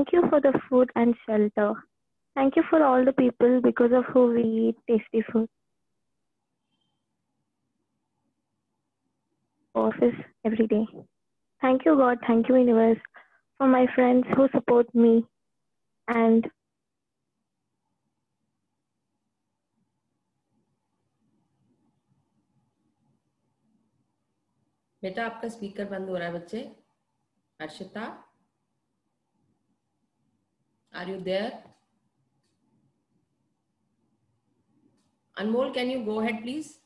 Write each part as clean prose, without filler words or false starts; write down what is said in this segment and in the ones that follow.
Thank you for the food and shelter. Thank you for all the people because of who we eat tasty food. Office every day. Thank you, God. Thank you, universe, for my friends who support me and बेटा आपका speaker बंद हो रहा है बच्चे. Harshita, are you there? Anmol, can you go ahead, please?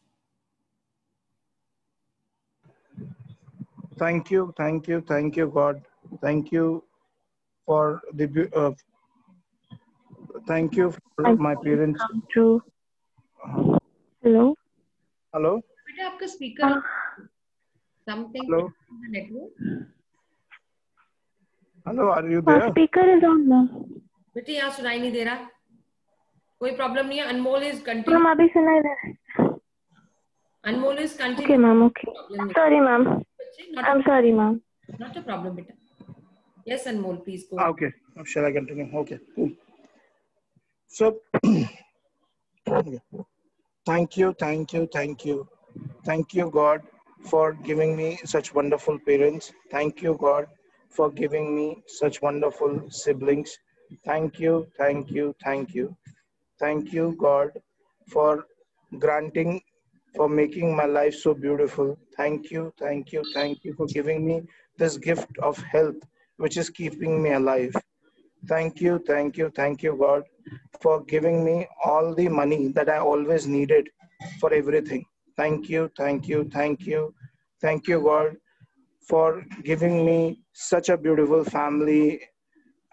Thank you, God. Thank you for the thank you for my parents. Come true. Hello. Hello. बेटा आपका speaker something Hello. the network. Hello, are you there? Speaker is on now. बेटे यहाँ सुनाई नहीं दे रहा. कोई problem नहीं है. Anmol is continue. Ma'am, अभी सुनाई दे रहा है. Anmol is continue. Okay, ma'am. Okay. Sorry, ma'am. I'm sorry, ma'am. Not a problem, beta. Yes, Anmol, please go. Okay. Shall I continue? Okay. Cool. So, thank you, God, for giving me such wonderful parents. Thank you, God, for giving me such wonderful siblings. Thank you, God, for granting, for making my life so beautiful. Thank you for giving me this gift of health, which is keeping me alive. Thank you, God, for giving me all the money that I always needed for everything. Thank you, God, for giving me such a beautiful family,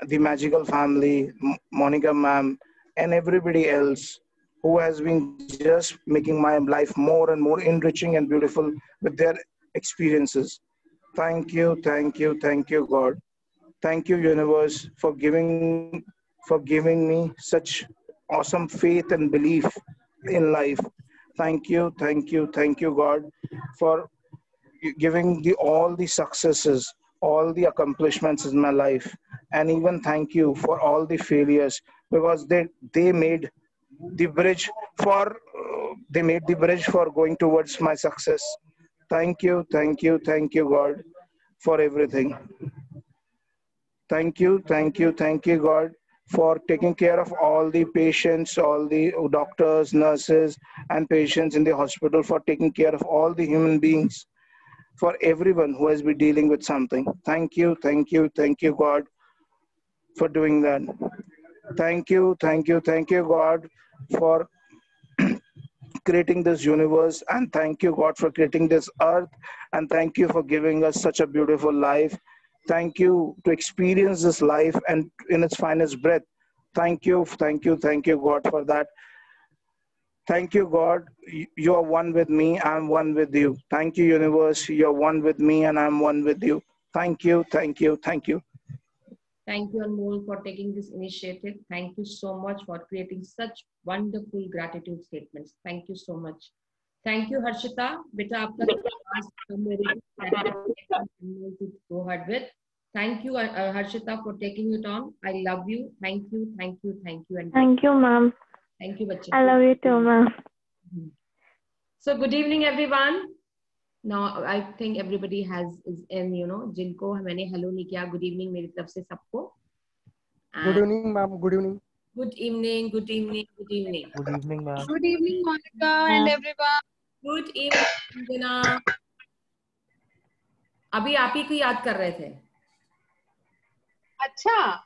the magical family, Monica ma'am, and everybody else who has been just making my life more and more enriching and beautiful with their experiences. Thank you, God. Thank you, universe, for giving me such awesome faith and belief in life. Thank you, God, for giving all the successes, all the accomplishments in my life, and even thank you for all the failures, because they made the bridge for going towards my success. Thank you, God, for everything. Thank you, God, for taking care of all the patients, all the doctors, nurses, and patients in the hospital, for taking care of all the human beings, for everyone who has been dealing with something. Thank you, God, for doing that. Thank you, God, for creating this universe, and thank you, God, for creating this earth, and thank you for giving us such a beautiful life. Thank you to experience this life and in its finest breath. Thank you, God, for that. Thank you, God. You are one with me. I'm one with you. Thank you, universe. You're one with me, and I'm one with you. Thank you. Thank you, Anmol, for taking this initiative. Thank you so much for creating such wonderful gratitude statements. Thank you so much. Thank you, Harshita. Beta, aapka last go ahead with. Thank you, Harshita, for taking it on. I love you. Thank you. And thank you, ma'am. Thank you, bache. I love you too, ma'am. So, good evening, everyone. Now, I think everybody is in, जिनको मैंने hello नहीं किया. Good evening मेरी तरफ से सबको. Good evening, ma'am. Good evening. Good evening. Good evening, ma'am. Good evening, Monica and everyone. Good evening, Anjana. अभी आप ही को याद कर रहे थे. अच्छा.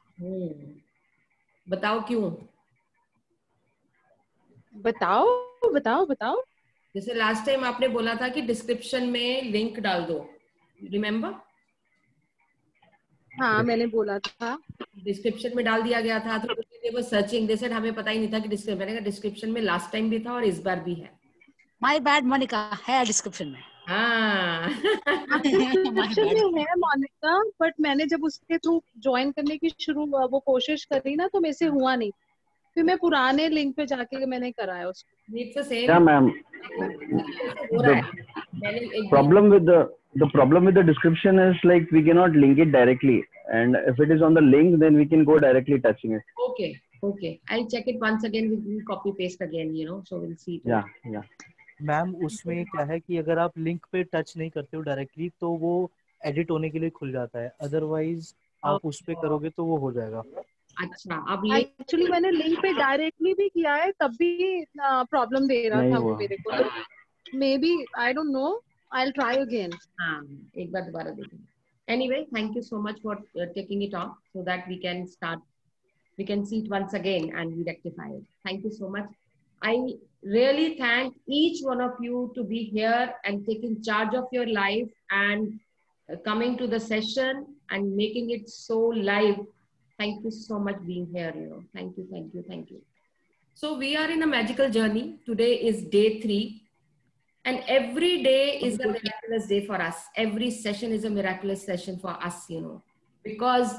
बताओ क्यों? बताओ. जैसे लास्ट टाइम आपने बोला था कि डिस्क्रिप्शन में लिंक डाल दो. रिमेम्बर? हाँ, मैंने बोला था. डिस्क्रिप्शन में डाल दिया गया था, तो वो सर्चिंग दे सेड हमें पता ही नहीं था कि डिस्क्रिप्शन में लास्ट टाइम भी था और इस बार भी है. माय बैड मोनिका, है डिस्क्रिप्शन में. हाँ. है मोनिका, बट मैंने जब उसके थ्रू ज्वाइन करने की वो कोशिश करी ना, तो मेरे से हुआ नहीं. फिर मैं पुराने लिंक पे जाके मैंने कराया उसको. Yeah, ma'am. The problem with the description is like we cannot link it directly. And if it is on the link, then we can go directly touching it. Okay, okay. I'll check it once again. We'll copy paste again, you know, so we'll see it. Yeah, yeah. Ma'am उसमें क्या है कि अगर आप link पे touch नहीं करते हो डायरेक्टली तो वो एडिट होने के लिए खुल जाता है, अदरवाइज आप उस पे करोगे तो वो हो जाएगा। अच्छा, अब ये एक्चुअली मैंने लिंक पे डायरेक्टली भी किया है, तब भी प्रॉब्लम दे रहा था वो मेरे को। Maybe I don't know, I will try again. हाँ, एक बार दोबारा देखेंगे। Anyway, thank you so much for taking it off so that we can start. We can see it once again and we rectify it. Thank you so much. I really thank each one of you to be here and taking charge of your life and coming to the session and making it so live. Thank you so much being here. You know, thank you, thank you, thank you. So we are in a magical journey. Today is day 3. And every day is a miraculous day for us. Every session is a miraculous session for us, you know, because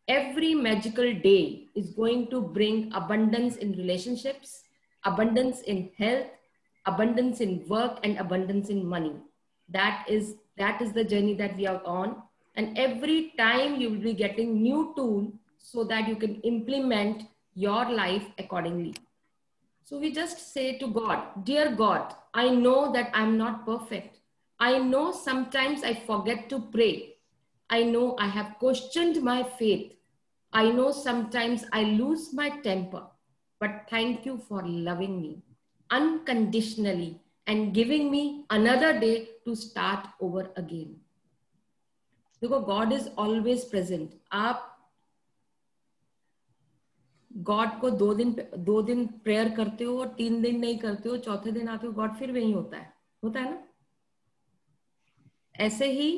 every magical day is going to bring abundance in relationships, abundance in health, abundance in work, and abundance in money. That is the journey that we are on. And every time you will be getting new tool so that you can implement your life accordingly. So we just say to God, dear God, I know that I'm not perfect. I know sometimes I forget to pray. I know I have questioned my faith. I know sometimes I lose my temper, but thank you for loving me unconditionally and giving me another day to start over again. Because God is always present. आप God को 2 दिन prayer करते हो और 3 दिन नहीं करते हो, चौथे दिन आते हो गॉड फिर वही होता है ना। ऐसे ही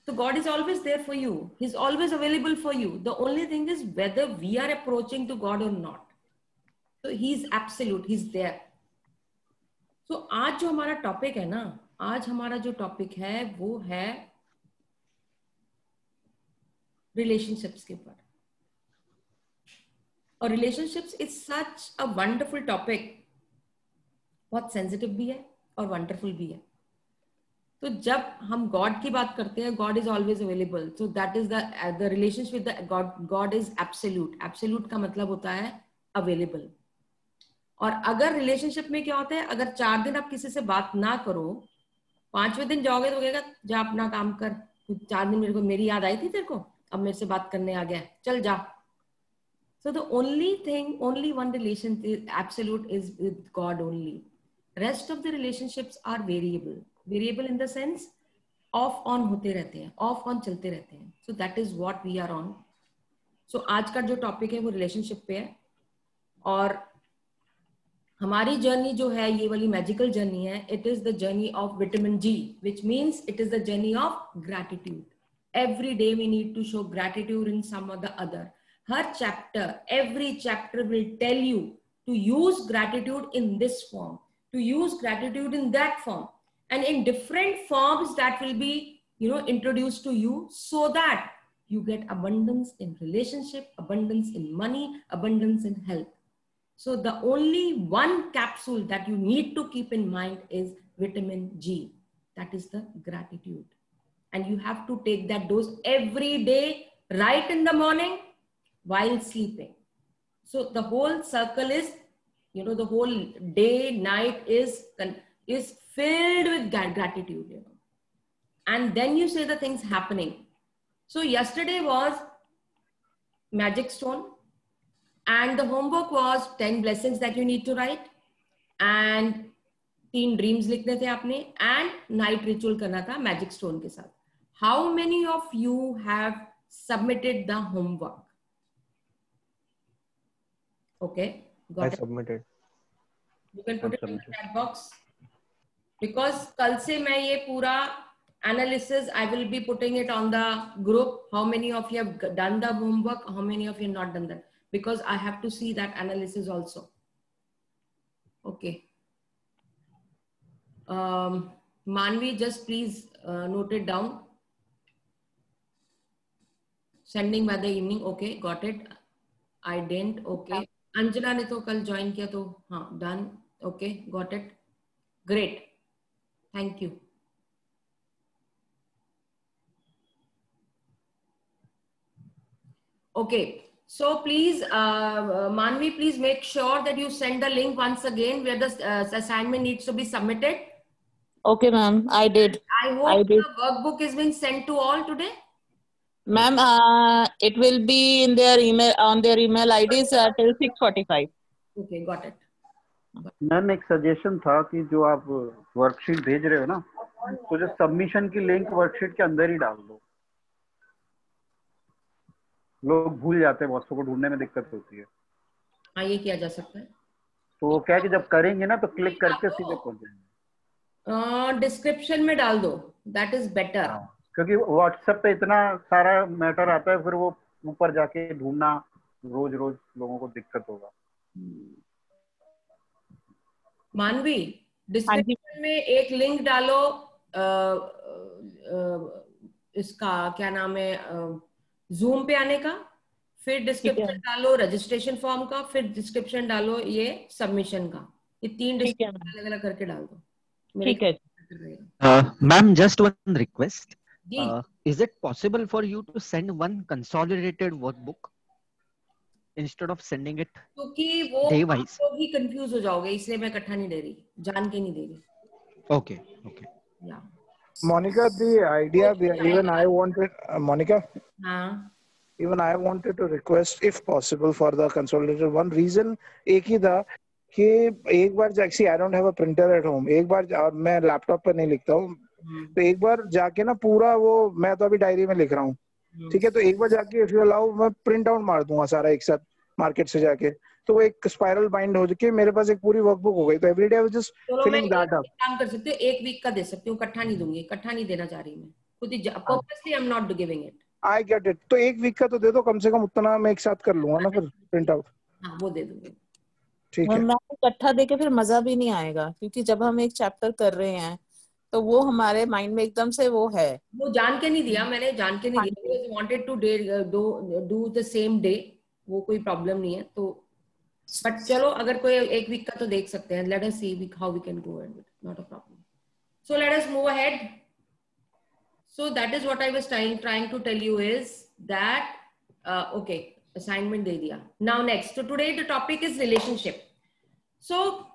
तो God is always there for you, he is always available for you. The only thing is whether we are approaching to God और नॉट। तो he is absolute, he is there. So आज जो हमारा टॉपिक है ना, आज हमारा जो टॉपिक है वो है रिलेशनशिप्स के ऊपर। और relationships is such a wonderful topic, बहुत सेंसिटिव भी है और वंडरफुल भी है। तो जब हम गॉड की बात करते हैं, God is always available, so that is the relationship with God. God is absolute. Absolute का मतलब होता है अवेलेबल। और अगर रिलेशनशिप में क्या होता है, अगर 4 दिन आप किसी से बात ना करो, 5वें दिन जाओगे तो कहेगा जा अपना काम कर, 4 दिन मेरी याद आई थी तेरे को, अब मेरे से बात करने आ गया, चल जा। So the only one relation is absolute is with God only. Rest of the relationships are variable. Variable in the sense off on होते रहते हैं, off on चलते रहते हैं. So that is what we are on. So आज का जो topic है वो रिलेशनशिप पे है। और हमारी जर्नी जो है, ये वाली मैजिकल जर्नी है, it is the journey of vitamin G, which means it is the journey of gratitude. Every day we need to show gratitude in some or the other. Her chapter, every chapter will tell you to use gratitude in this form, to use gratitude in that form, and in different forms that will be, introduced to you, so that you get abundance in relationship, abundance in money, abundance in health. So the only one capsule that you need to keep in mind is vitamin G. That is the gratitude. And you have to take that dose every day, right in the morning, while sleeping. So the whole circle is, the whole day, night is filled with gratitude, And then you say the things happening. So yesterday was Magic Stone, and the homework was 10 blessings that you need to write, and 3 dreams लिखने थे आपने, and night ritual करना था Magic Stone के साथ. How many of you have submitted the homework? Okay, got it. Submitted. You can put it in the chat box. Because कल से मैं ये पूरा analysis, I will be putting it on the group. How many of you have done the homework? How many of you have not done that? Because I have to see that analysis also. Okay. Manvi, just please note it down. Sending by the evening. Okay, got it. I didn't. Okay. Anjana ने तो कल join किया तो हाँ, done. Okay, got it. Great, thank you. Okay. So please, Manvi, please make sure that you send the link once again where the assignment needs to be submitted. Okay, ma'am. I did. I hope the workbook is being sent to all today. Ma'am, it will be in their email, on their email IDs till 6:45. Okay, got it. Ma'am एक suggestion था कि जो आप worksheet भेज रहे हो ना, तो जो सबमिशन की लिंक वर्कशीट के अंदर ही डाल दो. लोग भूल जाते हैं, बहुत को ढूंढने में दिक्कत होती है. हाँ, ये किया जा सकता है. तो क्या है कि जब करेंगे ना तो क्लिक करके सीधे पहुंच जाएंगे. डिस्क्रिप्शन में डाल दो, दैट इज बेटर. क्योंकि व्हाट्सएप पे इतना सारा मैटर आता है, फिर वो ऊपर जाके ढूंढना रोज रोज लोगों को दिक्कत होगा. मानवी, डिस्क्रिप्शन में एक लिंक डालो, इसका क्या नाम है, जूम पे आने का, फिर डिस्क्रिप्शन डालो रजिस्ट्रेशन फॉर्म का, फिर डिस्क्रिप्शन डालो ये सबमिशन का. ये 3 डिस्क्रिप्शन अलग अलग करके डाल दो. ठीक है. Ma'am, just one request. Is it possible for you to send one consolidated workbook instead of sending it क्योंकि वो day wise? आप लोग ही कंफ्यूज हो जाओगे, इसलिए मैं इकट्ठा नहीं दे रही, जान के नहीं दे रही. Okay, okay. Yeah. Monica, the idea, even I wanted, Monica, even I wanted to request, if possible, for the consolidated one. Reason एक ही था कि एक बार जैसे I don't have a printer at home, एक बार मैं लैपटॉप पर नहीं लिखता हूँ, तो एक बार जाके ना पूरा वो, मैं तो अभी डायरी में लिख रहा हूँ, ठीक है, तो एक बार जाके इफ यू अलाउ मैं प्रिंट आउट मार दूंगा सारा एक साथ मार्केट से जाके, तो वो एक स्पाइरल बाइंड हो जाके मेरे पास एक पूरी वर्कबुक हो गई. तो everyday I was just filling that up. काम कर सकते हो, 1 वीक का दे सकती हूँ, इकट्ठा नहीं दूंगी, इकट्ठा नहीं देना चाह रही मैं, खुद ही purposely I am not giving it. I get it. तो 1 वीक का तो दे दो कम से कम, उतना मैं एक साथ कर लूंगा ना फिर प्रिंट आउट. हाँ, वो दे दूंगी. ठीक है. मैं इकट्ठा देके फिर मजा भी नहीं आएगा, क्योंकि जब हम एक चैप्टर कर रहे हैं तो वो हमारे माइंड में एकदम से वो है. वो जान के नहीं दिया मैंने, जान के नहीं दिया. Wanted to do the same day, वो कोई प्रॉब्लम नहीं है. तो बट चलो, अगर कोई 1 वीक का तो देख सकते हैं. Let us see how we can go ahead, not a problem. So let us move ahead. So that is what I was trying to tell you is that okay, assignment दे दिया. Now next, तो today the topic is relationship. So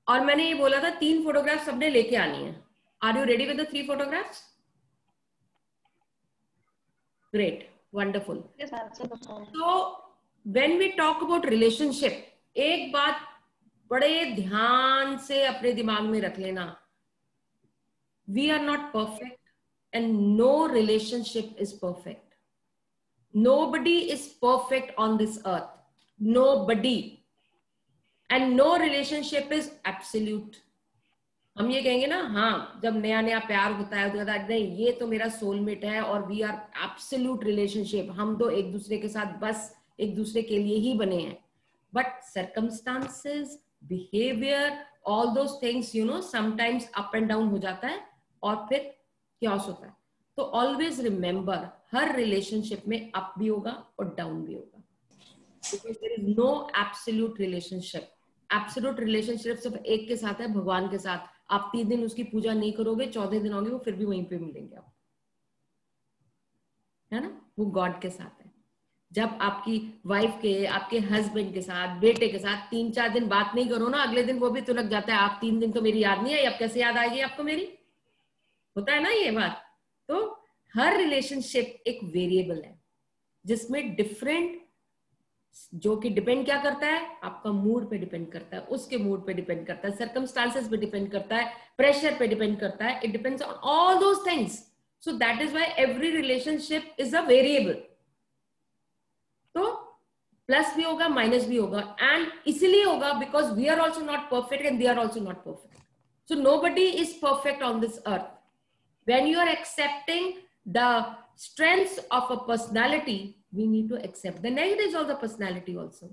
और मैंने ये बोला था 3 photograph सबने लेके आनी है. Are you ready with the 3 photographs? Great, wonderful. So when we talk about relationship, एक बात बड़े ध्यान से अपने दिमाग में रख लेना. We are not perfect and no relationship is perfect. Nobody is perfect on this earth. Nobody. And no relationship is absolute. हम ये कहेंगे ना, हाँ, जब नया नया प्यार होता है तो कहता है नहीं ये तो मेरा सोलमेट है और वी आर एब्सोल्यूट रिलेशनशिप, हम तो एक दूसरे के साथ बस एक दूसरे के लिए ही बने हैं. But circumstances, behaviour, all those things, you know, sometimes up and down हो जाता है और फिर क्योस होता है. तो ऑलवेज रिमेंबर, हर रिलेशनशिप में अप भी होगा और डाउन भी होगा. There is no absolute relationship. Absolute relationship सिर्फ एक के साथ है, भगवान के साथ. आप 3 दिन उसकी पूजा नहीं करोगे, 14 दिन होंगे वो फिर भी वहीं पे मिलेंगे आप, है ना. वो गॉड के साथ है. जब आपकी वाइफ के, आपके हस्बैंड के साथ, बेटे के साथ 3-4 दिन बात नहीं करो ना, अगले दिन वो भी तुलक जाता है. आप 3 दिन तो मेरी याद नहीं आई, अब कैसे याद आएगी आपको मेरी? होता है ना ये बात. तो हर रिलेशनशिप एक वेरिएबल है जिसमें डिफरेंट, जो कि डिपेंड क्या करता है, आपका मूड पे डिपेंड करता है, उसके मूड पे डिपेंड करता है, सर्कमस्टांसेस पे डिपेंड करता है, प्रेशर पे डिपेंड करता है. It depends on all those things. So that is why every relationship is a variable. तो प्लस भी होगा, माइनस भी होगा, एंड इसीलिए होगा because we are also not perfect and they are also not perfect. So nobody is perfect on this earth. When you are accepting the strengths of a personality, we need to accept the negatives of the personality also.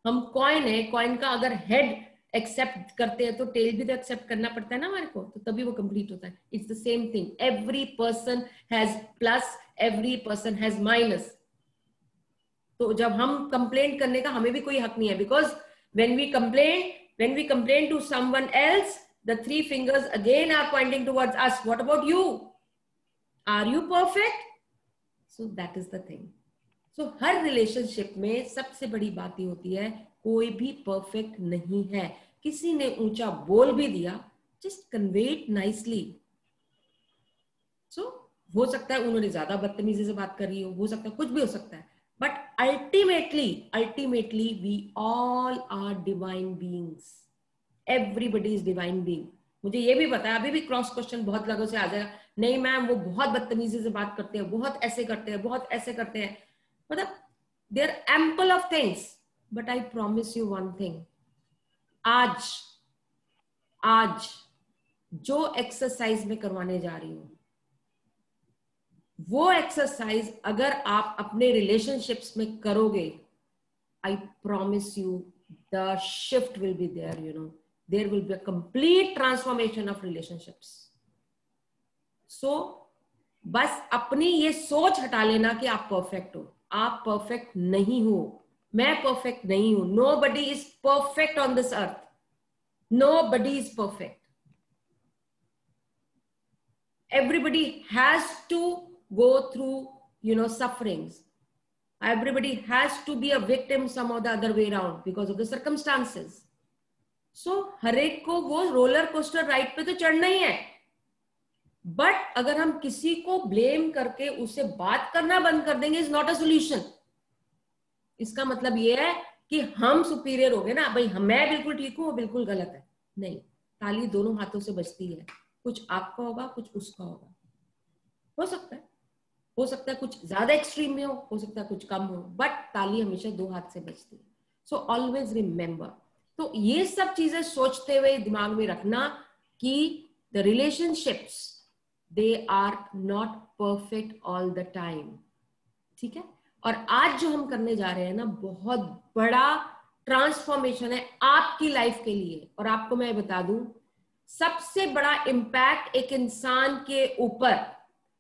हम coin है, coin का अगर head accept करते हैं तो tell भी तो accept करना पड़ता है ना हमारे को, तो तभी वो कंप्लीट होता है. It's the same thing. Every person has plus, every person has minus. तो जब हम कंप्लेंट करने का हमें भी कोई हक नहीं है, because when we complain to someone else, the 3 fingers again are pointing towards us. What about you? Are you perfect? So that is the thing. So her relationship में सबसे बड़ी बात ये होती है, कोई भी परफेक्ट नहीं है। किसी ने ऊंचा बोल भी दिया, जस्ट कन्वे इट नाइसली। सो हो सकता है उन्होंने ज्यादा बदतमीजी से बात करी हो सकता है कुछ भी हो सकता है, but ultimately we all are divine beings. Everybody is divine being. मुझे ये भी पता है, अभी भी क्रॉस क्वेश्चन बहुत लोगों से आ जाएगा, नहीं मैम वो बहुत बदतमीजी से बात करते हैं, बहुत ऐसे करते हैं, बहुत ऐसे करते हैं। मतलब there ample of things, but I promise you one thing, आज जो एक्सरसाइज में करवाने जा रही हूं, वो एक्सरसाइज अगर आप अपने रिलेशनशिप्स में करोगे, I promise you the shift will be there, you know, there will be a complete transformation of relationships. So बस अपनी ये सोच हटा लेना कि आप परफेक्ट हो। आप परफेक्ट नहीं हो, मैं परफेक्ट नहीं हूं। Nobody is perfect on this earth. Nobody is perfect. Everybody has to go through, you know, sufferings. Everybody has to be a victim some or the other way around because of the circumstances. सो हर एक को वो roller coaster ride पे तो चढ़ना ही है, but अगर हम किसी को ब्लेम करके उससे बात करना बंद कर देंगे, इज नॉट अ सोल्यूशन। इसका मतलब ये है कि हम सुपीरियर हो गए ना भाई, मैं बिल्कुल ठीक हूं, वो बिल्कुल गलत है। नहीं, ताली दोनों हाथों से बजती है। कुछ आपका होगा, कुछ उसका होगा। हो सकता है कुछ ज्यादा एक्सट्रीम में हो सकता है कुछ कम हो, बट ताली हमेशा दो हाथ से बजती है। So always remember. तो ये सब चीजें सोचते हुए दिमाग में रखना कि the relationships, they are not perfect all the time. ठीक है, और आज जो हम करने जा रहे हैं ना, बहुत बड़ा ट्रांसफॉर्मेशन है आपकी लाइफ के लिए। और आपको मैं बता दूं, सबसे बड़ा इंपैक्ट एक इंसान के ऊपर,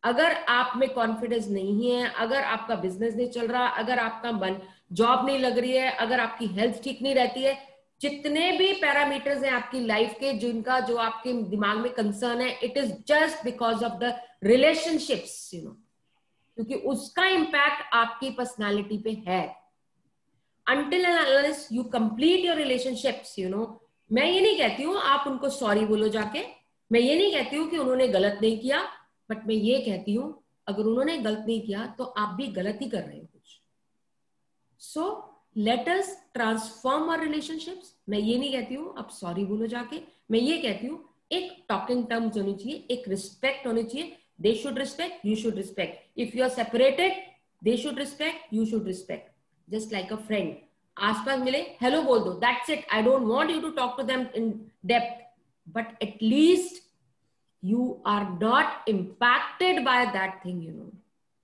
अगर आप में कॉन्फिडेंस नहीं है, अगर आपका बिजनेस नहीं चल रहा, अगर आपका जॉब नहीं लग रही है, अगर आपकी हेल्थ ठीक नहीं रहती है, जितने भी पैरामीटर्स हैं आपकी लाइफ के, जिनका जो आपके दिमाग में कंसर्न है, it is just because of the relationships, you know, क्योंकि उसका इंपैक्ट आपकी पर्सनालिटी पे है। Until and unless you complete your relationships, you know, मैं ये नहीं कहती हूँ आप उनको सॉरी बोलो जाके, मैं ये नहीं कहती हूँ कि उन्होंने गलत नहीं किया, बट मैं ये कहती हूँ अगर उन्होंने गलत नहीं किया तो आप भी गलत ही कर रहे हो कुछ। So let us transform our relationships. मैं ये नहीं कहती हूँ आप सॉरी बोलो जाके, मैं ये कहती हूँ एक टॉकिंग टर्म्स होनी चाहिए, एक रिस्पेक्ट होनी चाहिए। They should respect, you should respect. If you are separated, they should respect, you should respect. Just like a friend, आसपास मिले, हेलो बोल दो, that's it. I don't want you to talk to them in depth, but at least you are not impacted by that thing, you know.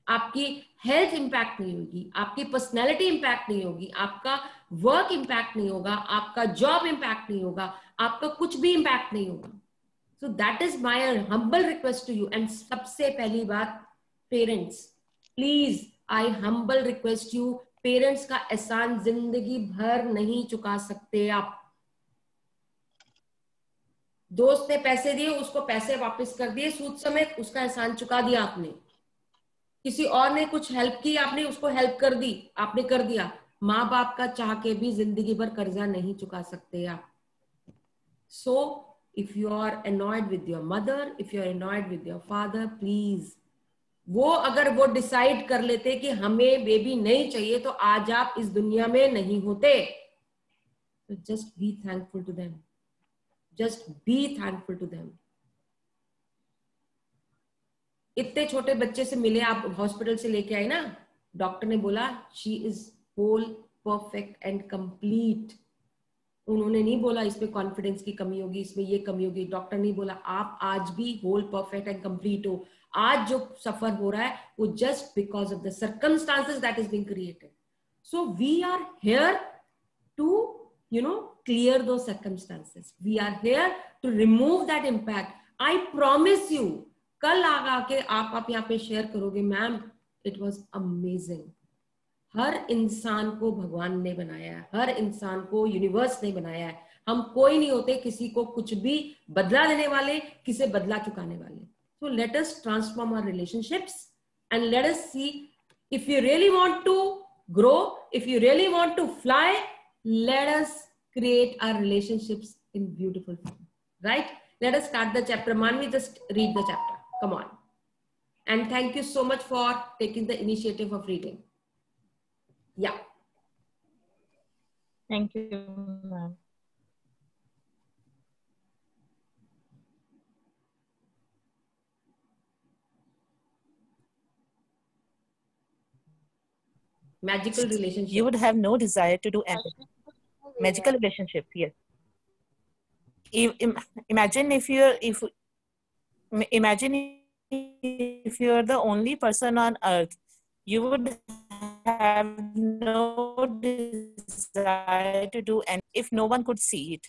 आपकी health impact नहीं होगी, आपकी personality impact नहीं होगी, आपका वर्क इंपैक्ट नहीं होगा, आपका जॉब इंपैक्ट नहीं होगा, आपका कुछ भी इंपैक्ट नहीं होगा। So that is my humble request to you. And सबसे पहली बात, parents, please I humble request you, parents का एहसान जिंदगी भर नहीं चुका सकते आप। दोस्त ने पैसे दिए, उसको पैसे वापस कर दिए सूद समेत, उसका एहसान चुका दिया आपने। किसी और ने कुछ हेल्प की, आपने उसको हेल्प कर दी, आपने कर दिया। माँ बाप का चाह के भी जिंदगी भर कर्जा नहीं चुका सकते आप। So if you are annoyed with your mother, if you are annoyed with your father, please, वो अगर वो डिसाइड कर लेते कि हमें बेबी नहीं चाहिए तो आज आप इस दुनिया में नहीं होते। तो just be thankful to them, just be thankful to them. इतने छोटे बच्चे से मिले आप, हॉस्पिटल से लेके आए ना, डॉक्टर ने बोला she is whole, perfect and complete. उन्होंने नहीं बोला इसमें कॉन्फिडेंस की कमी होगी, इसमें ये कमी होगी। डॉक्टर नहीं बोला, आप आज भी होल, परफेक्ट एंड कंप्लीट हो। आज जो सफर हो रहा है वो just because of the circumstances that is being created. So we are here to, you know, clear those circumstances. We are here to remove that impact. I promise you, कल आगा के आप यहाँ पे शेयर करोगे, मैम इट वॉज अमेजिंग। हर इंसान को भगवान ने बनाया है, हर इंसान को यूनिवर्स ने बनाया है। हम कोई नहीं होते किसी को कुछ भी बदला देने वाले, किसी बदला चुकाने वाले। So let us transform our relationships and let us see if you really want to grow, if you really want to fly, let us create our relationships in beautiful form, right? Let us start the chapter. Manvi, just read the chapter. Come on. And thank you so much for taking the initiative of reading. Yeah. Thank you, ma'am. Magical relationship. You would have no desire to do anything. Magical relationship, yes. Imagine if you're the only person on earth, you would have no desire to do anything if no one could see it.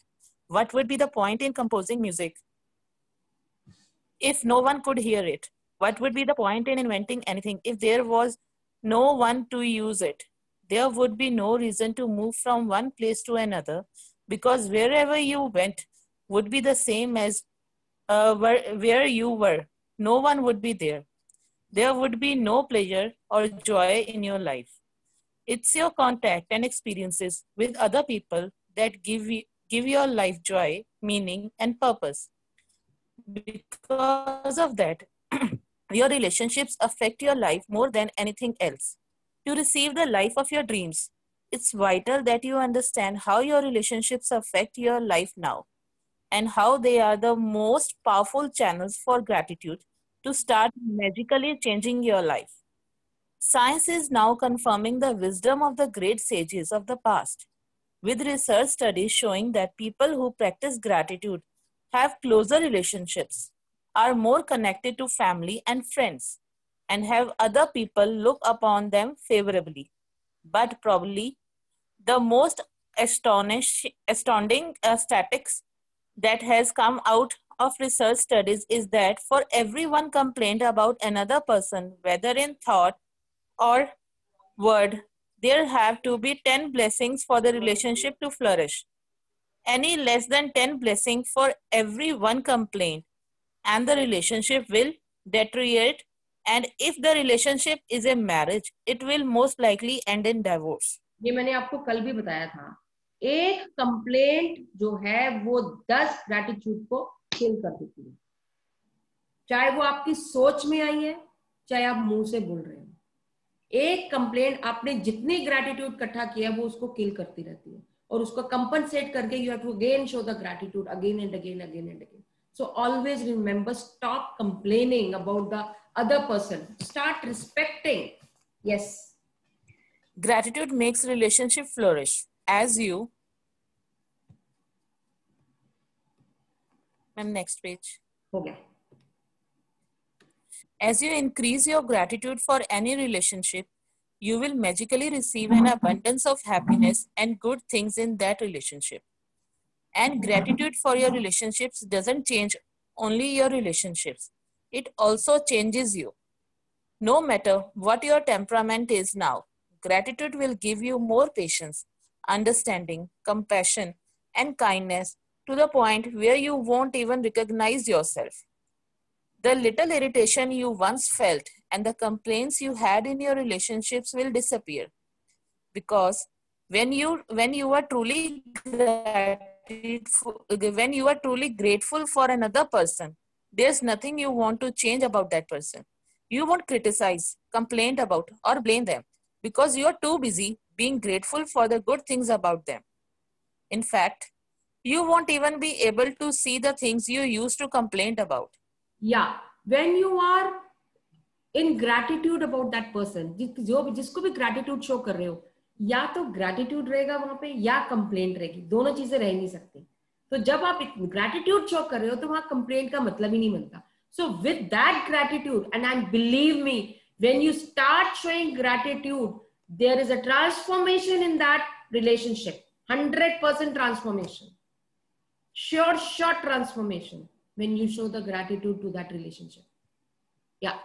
What would be the point in composing music if no one could hear it? What would be the point in inventing anything if there was no one to use it? There would be no reason to move from one place to another, because wherever you went would be the same as where you were. No one would be there. There would be no pleasure or joy in your life. It's your contact and experiences with other people that give your life joy, meaning, and purpose. Because of that, your relationships affect your life more than anything else. To receive the life of your dreams, it's vital that you understand how your relationships affect your life now, and how they are the most powerful channels for gratitude to start magically changing your life. Science is now confirming the wisdom of the great sages of the past, with research studies showing that people who practice gratitude have closer relationships, are more connected to family and friends, and have other people look upon them favorably. But probably the most astounding statistics that has come out of research studies is that for every one complaint about another person, whether in thought or word, there have to be 10 blessings for the relationship to flourish. Any less than 10 blessings for every one complaint, and the relationship will deteriorate. And if the relationship is a marriage, it will most likely end in divorce. ये मैंने आपको कल भी बताया था. एक complaint जो है वो 10 ग्रैटिट्यूड को किल कर देती है, चाहे वो आपकी सोच में आई है, चाहे आप मुंह से बोल रहे हैं. एक कंप्लेंट आपने जितनी ग्रैटिट्यूड इकट्ठा किया वो उसको किल करती रहती है, और उसको कंपनसेट करके you have to again show the gratitude again and again again and again. So always remember, stop complaining about the other person. Start respecting. Yes. Gratitude makes relationship flourish as you. Ma'am, next page. Okay. As you increase your gratitude for any relationship, you will magically receive an abundance of happiness and good things in that relationship. And gratitude for your relationships doesn't change only your relationships. It also changes you. No matter what your temperament is now, gratitude will give you more patience, understanding, compassion, and kindness to the point where you won't even recognize yourself. The little irritation you once felt and the complaints you had in your relationships will disappear. Because when you are truly grateful for another person, there's nothing you want to change about that person. You won't criticize, complain about, or blame them, because you're too busy being grateful for the good things about them. In fact, you won't even be able to see the things you used to complain about. Yeah, when you are in gratitude about that person, जिसको भी gratitude show कर रहे हो, या तो gratitude रहेगा वहां पे या complaint रहेगी, दोनों चीजें रह नहीं सकती. तो जब आप gratitude show कर रहे हो तो वहां complaint का मतलब ही नहीं बनता. So with that gratitude, and believe me, when you start showing gratitude, there is a transformation in that relationship. 100% transformation. Sure transformation when you show the gratitude to that relationship. Yeah.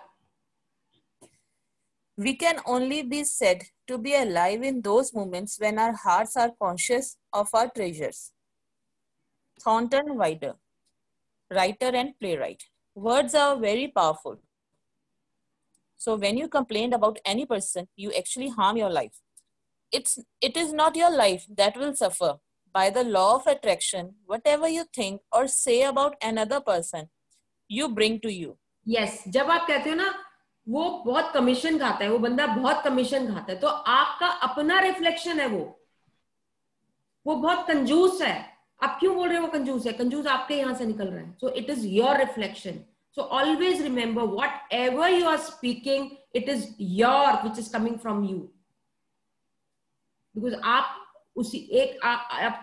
We can only be said to be alive in those moments when our hearts are conscious of our treasures. Thornton Wilder, writer and playwright. Words are very powerful. So when you complain about any person, you actually harm your life. It is not your life that will suffer. By the law of attraction, whatever you think or say about another person, you bring to you. Yes, जब आप कहते हो ना वो बहुत commission खाता है, वो बंदा बहुत कमीशन खाता है, तो आपका अपना रिफ्लेक्शन है वो बहुत कंजूस है. आप क्यों बोल रहे हो वो कंजूस है? कंजूस आपके यहां से निकल रहा है. So it is your reflection. So always remember, whatever you are speaking, it is your, which is coming from you. Because आप उसी एक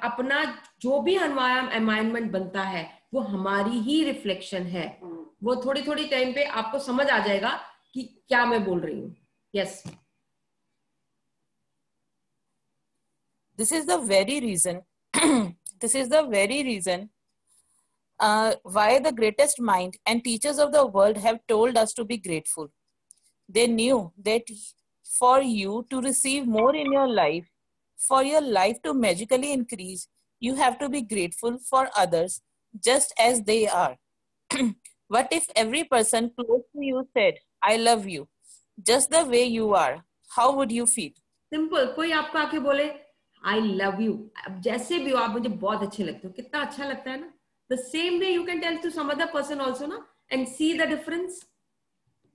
अपना जो भी एनवायरनमेंट बनता है वो हमारी ही रिफ्लेक्शन है. वो थोड़ी थोड़ी टाइम पे आपको समझ आ जाएगा कि क्या मैं बोल रही हूँ. Yes. This is the very reason. This is the very reason why the greatest mind and teachers of the world have told us to be grateful. They knew that for you to receive more in your life, for your life to magically increase, you have to be grateful for others just as they are. What if every person close to you said, I love you, just the way you are? How would you feel? Simple. कोई आपको आके बोले, I love you. अब जैसे भी हो आप मुझे बहुत अच्छे लगते हो. कितना अच्छा लगता है ना? The same way you can tell to some other person also ना, and see the difference.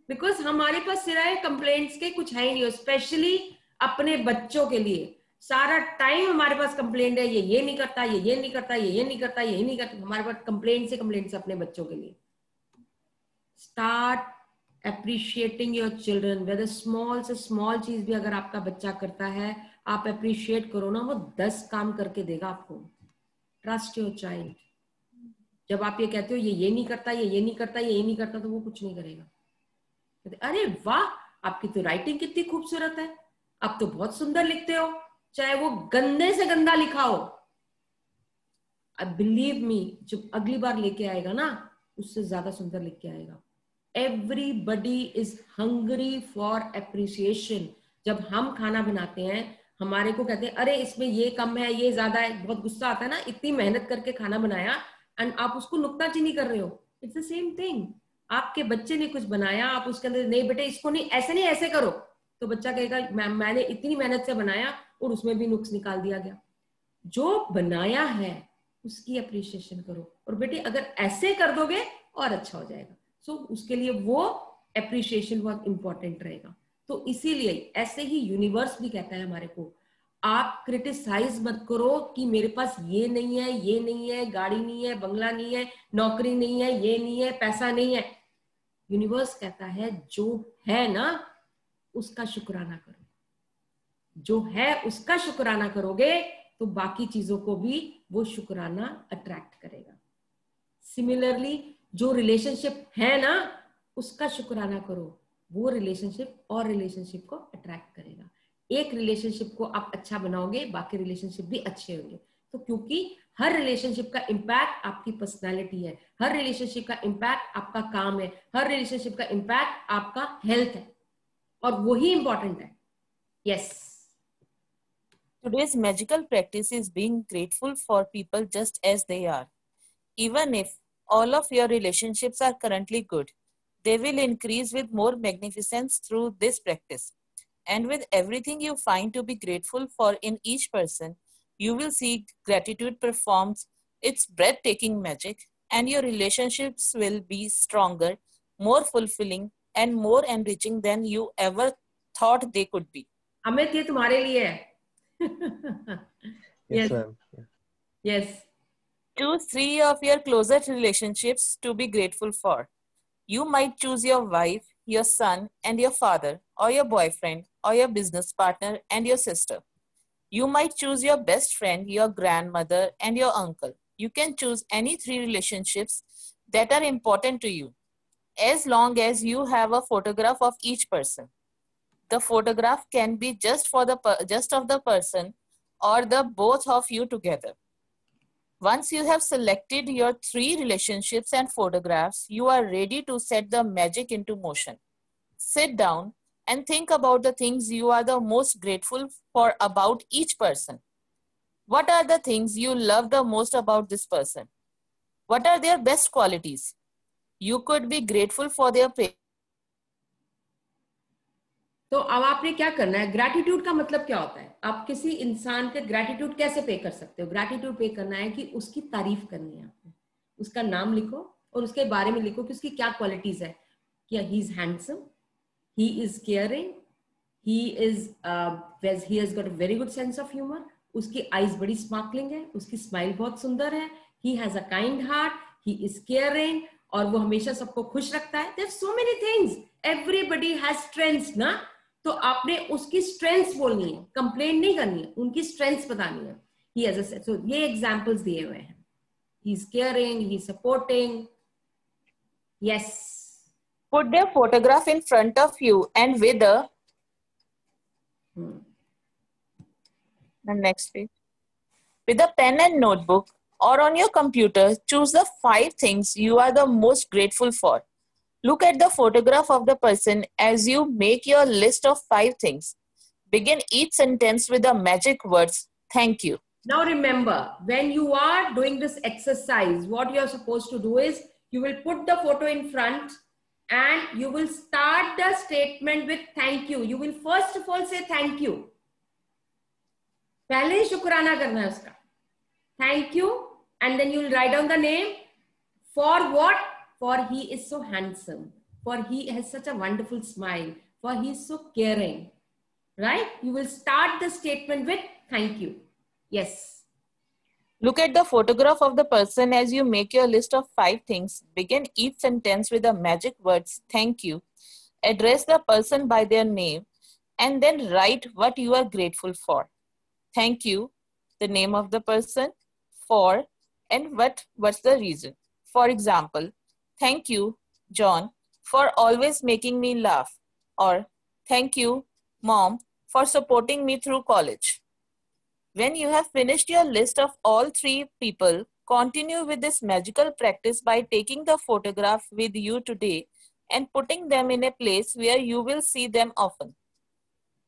Because हमारे पास सिवाय complaints के कुछ है ही नहीं, especially अपने बच्चों के लिए. सारा टाइम हमारे पास कंप्लेंट है, ये नहीं करता, ये नहीं करता, ये नहीं करता, ये नहीं करता. हमारे पास कंप्लेंट से अपने बच्चों के लिए. Start appreciating your children. whether small से small चीज भी अगर आपका बच्चा करता है, आप appreciate करो ना, वो 10 काम करके देगा आपको. Trust your child. जब आप ये कहते हो ये नहीं करता, ये नहीं करता, ये नहीं करता, तो वो कुछ नहीं करेगा. अरे वाह, आपकी तो राइटिंग कितनी खूबसूरत है, आप तो बहुत सुंदर लिखते हो, चाहे वो गंदे से गंदा लिखा हो. अब बिलीव मी, जब अगली बार लेके आएगा ना, उससे ज्यादा सुंदर लिख के आएगा. Everybody is hungry for appreciation. जब हम खाना बनाते हैं, हमारे को कहते हैं अरे इसमें ये कम है, ये ज्यादा है, बहुत गुस्सा आता है ना, इतनी मेहनत करके खाना बनाया एंड आप उसको नुक्ताचीनी कर रहे हो. It's the same thing. आपके बच्चे ने कुछ बनाया, आप उसके अंदर नहीं बेटे इसको नहीं, ऐसे करो, तो बच्चा कहेगा मैंने इतनी मेहनत से बनाया और उसमें भी नुक्स निकाल दिया गया. जो बनाया है उसकी अप्रिशिएशन करो, और बेटे अगर ऐसे कर दोगे और अच्छा हो जाएगा. सो उसके लिए वो अप्रिशिएशन बहुत इंपॉर्टेंट रहेगा. तो इसीलिए ऐसे ही यूनिवर्स भी कहता है हमारे को, आप क्रिटिसाइज मत करो कि मेरे पास ये नहीं है, ये नहीं है, गाड़ी नहीं है, बंगला नहीं है, नौकरी नहीं है, ये नहीं है, पैसा नहीं है. यूनिवर्स कहता है जो है ना उसका शुक्राना करो. जो है उसका शुक्राना करोगे तो बाकी चीजों को भी वो शुक्राना अट्रैक्ट करेगा. सिमिलरली जो रिलेशनशिप है ना उसका शुक्राना करो, वो रिलेशनशिप और रिलेशनशिप को अट्रैक्ट करेगा. एक रिलेशनशिप को आप अच्छा बनाओगे, बाकी रिलेशनशिप भी अच्छे होंगे. तो क्योंकि हर रिलेशनशिप का इम्पैक्ट आपकी पर्सनालिटी है, हर रिलेशनशिप का इम्पैक्ट आपका काम है, हर रिलेशनशिप का इम्पैक्ट आपका हेल्थ है, और वही इंपॉर्टेंट है. Yes. Today's magical practice is being grateful for people just as they are. Even if all of your relationships are currently good, they will increase with more magnificence through this practice. And with everything you find to be grateful for in each person, you will see gratitude performs its breathtaking magic, and your relationships will be stronger, more fulfilling, and more enriching than you ever thought they could be. Amit, ये तुम्हारे लिए है. Yes, ma'am. Yes. Choose 3 of your closest relationships to be grateful for. You might choose your wife, your son, and your father, or your boyfriend, or your business partner and your sister. You might choose your best friend, your grandmother, and your uncle. You can choose any 3 relationships that are important to you, as long as you have a photograph of each person. The photograph can be just of the person or the both of you together. Once you have selected your 3 relationships and photographs, you are ready to set the magic into motion. Sit down and think about the things you are the most grateful for about each person. What are the things you love the most about this person? What are their best qualities? You could be grateful for their तो अब आपने क्या करना है, gratitude का मतलब क्या होता है, आप किसी इंसान के ग्रैटिट्यूड कैसे पे कर सकते हो, ग्रैटिट्यूड पे करना है कि उसकी तारीफ करनी है आपने, उसका नाम लिखो और उसके बारे में लिखो कि उसकी क्या क्वालिटीज है, कि he is handsome, he is caring, he has got a very good sense of humor, उसकी आईज बड़ी स्पार्कलिंग है, उसकी स्माइल बहुत सुंदर है, he has a kind heart, he is caring, और वो हमेशा सबको खुश रखता है. There are so many things, everybody has strengths ना, तो आपने उसकी स्ट्रेंथ्स बोलनी है, कंप्लेन नहीं करनी है, उनकी स्ट्रेंथ्स बतानी है. He has a, so ये एग्जांपल्स दिए हुए हैं, he is caring, he is supporting. Yes. Put their photograph in front of you and with a the next page, with a pen and notebook or on your computer, choose the 5 things you are the most grateful for. Look at the photograph of the person as you make your list of 5 things. Begin each sentence with the magic words, thank you. Now remember, when you are doing this exercise, what you are supposed to do is, you will put the photo in front and you will start the statement with thank you. You will first of all say thank you. पहले ही शुक्राना करना है उसका. Thank you, and then you will write down the name. For what? For he is so handsome. For he has such a wonderful smile. For he is so caring. Right? You will start the statement with thank you. Yes. Look at the photograph of the person as you make your list of 5 things. Begin each sentence with the magic words, thank you. Address the person by their name and then write what you are grateful for. Thank you, the name of the person, for, and what's the reason. For example, thank you, John, for always making me laugh. Or, thank you, Mom, for supporting me through college. When you have finished your list of all 3 people, continue with this magical practice by taking the photograph with you today and putting them in a place where you will see them often.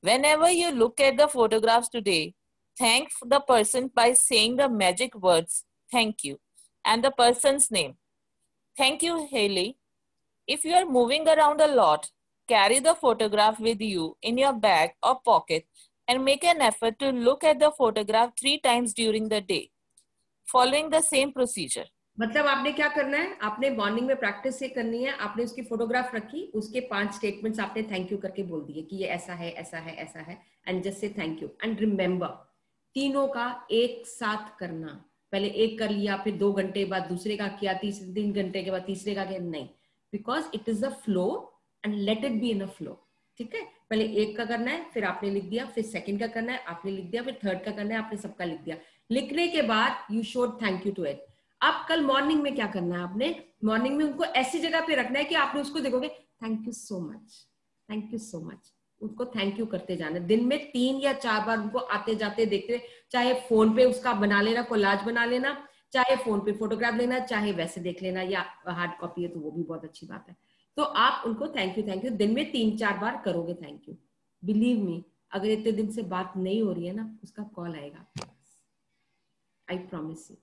Whenever you look at the photographs today, thank the person by saying the magic words, thank you, and the person's name. Thank you, Haley. If you are moving around a lot, carry the photograph with you in your bag or pocket and make an effort to look at the photograph 3 times during the day, following the same procedure. मतलब आपने क्या करना है, आपने morning में practice ये करनी है, आपने उसकी फोटोग्राफ रखी, उसके 5 स्टेटमेंट्स आपने थैंक यू करके बोल दिए कि ये ऐसा है, ऐसा है, ऐसा है, and just say thank you. And remember, तीनों का एक साथ करना. पहले एक कर लिया, फिर 2 घंटे बाद दूसरे का किया, 3 घंटे के बाद तीसरे का किया, नहीं, because it is a flow and let it be in a flow. ठीक है, पहले एक का करना है, फिर आपने लिख दिया, फिर सेकंड का करना है, आपने लिख दिया, फिर थर्ड का करना है, आपने सबका लिख दिया. लिखने के बाद you should thank you to it. अब कल मॉर्निंग में क्या करना है, आपने मॉर्निंग में उनको ऐसी जगह पे रखना है कि आपने उसको देखोगे thank you so much, thank you so much, उनको थैंक यू करते जाना. दिन में 3 या 4 बार उनको आते जाते देखते, चाहे फोन पे उसका बना लेना, कोलाज बना लेना, चाहे फोन पे फोटोग्राफ लेना, चाहे वैसे देख लेना, या हार्ड कॉपी है तो वो भी बहुत अच्छी बात है. तो आप उनको थैंक यू दिन में 3-4 बार करोगे थैंक यू. बिलीव मी, अगर इतने दिन से बात नहीं हो रही है ना, उसका कॉल आएगा, आई promise you.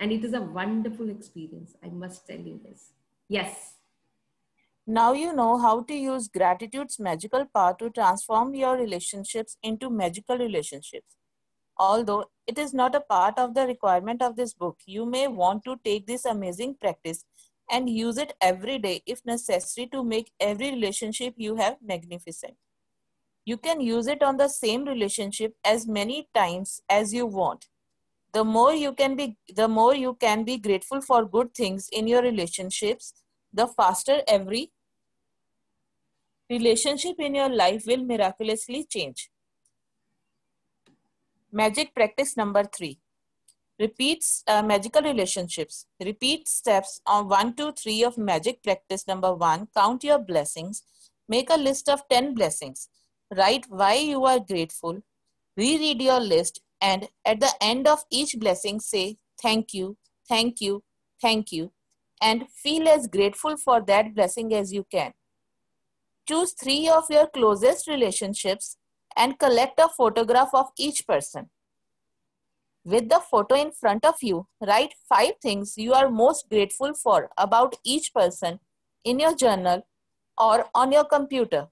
And it is a wonderful experience. I must tell you this. Yes. Now you know how to use gratitude's magical power to transform your relationships into magical relationships. Although it is not a part of the requirement of this book, you may want to take this amazing practice and use it every day if necessary to make every relationship you have magnificent. You can use it on the same relationship as many times as you want. The more you can be grateful for good things in your relationships, the faster every relationship in your life will miraculously change. Magic practice number 3. Repeats magical relationships. Repeat steps on 1, 2, 3 of magic practice number 1. Count your blessings. Make a list of 10 blessings. Write why you are grateful. Reread your list. And at the end of each blessing, say, thank you, thank you, thank you, and feel as grateful for that blessing as you can. Choose 3 of your closest relationships and collect a photograph of each person. With the photo in front of you, write 5 things you are most grateful for about each person in your journal or on your computer.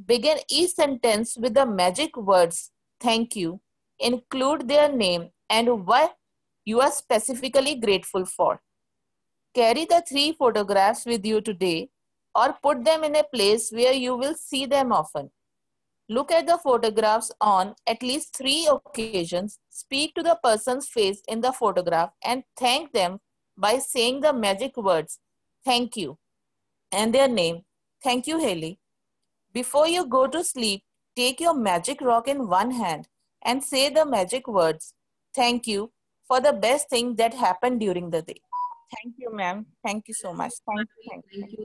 Begin each sentence with the magic words thank you. Include their name and what you are specifically grateful for. Carry the 3 photographs with you today or put them in a place where you will see them often. Look at the photographs on at least 3 occasions. Speak to the person's face in the photograph and thank them by saying the magic words thank you and their name. Thank you, Haley. Before you go to sleep, take your magic rock in one hand and say the magic words thank you for the best thing that happened during the day. Thank you, ma'am. Thank you so much.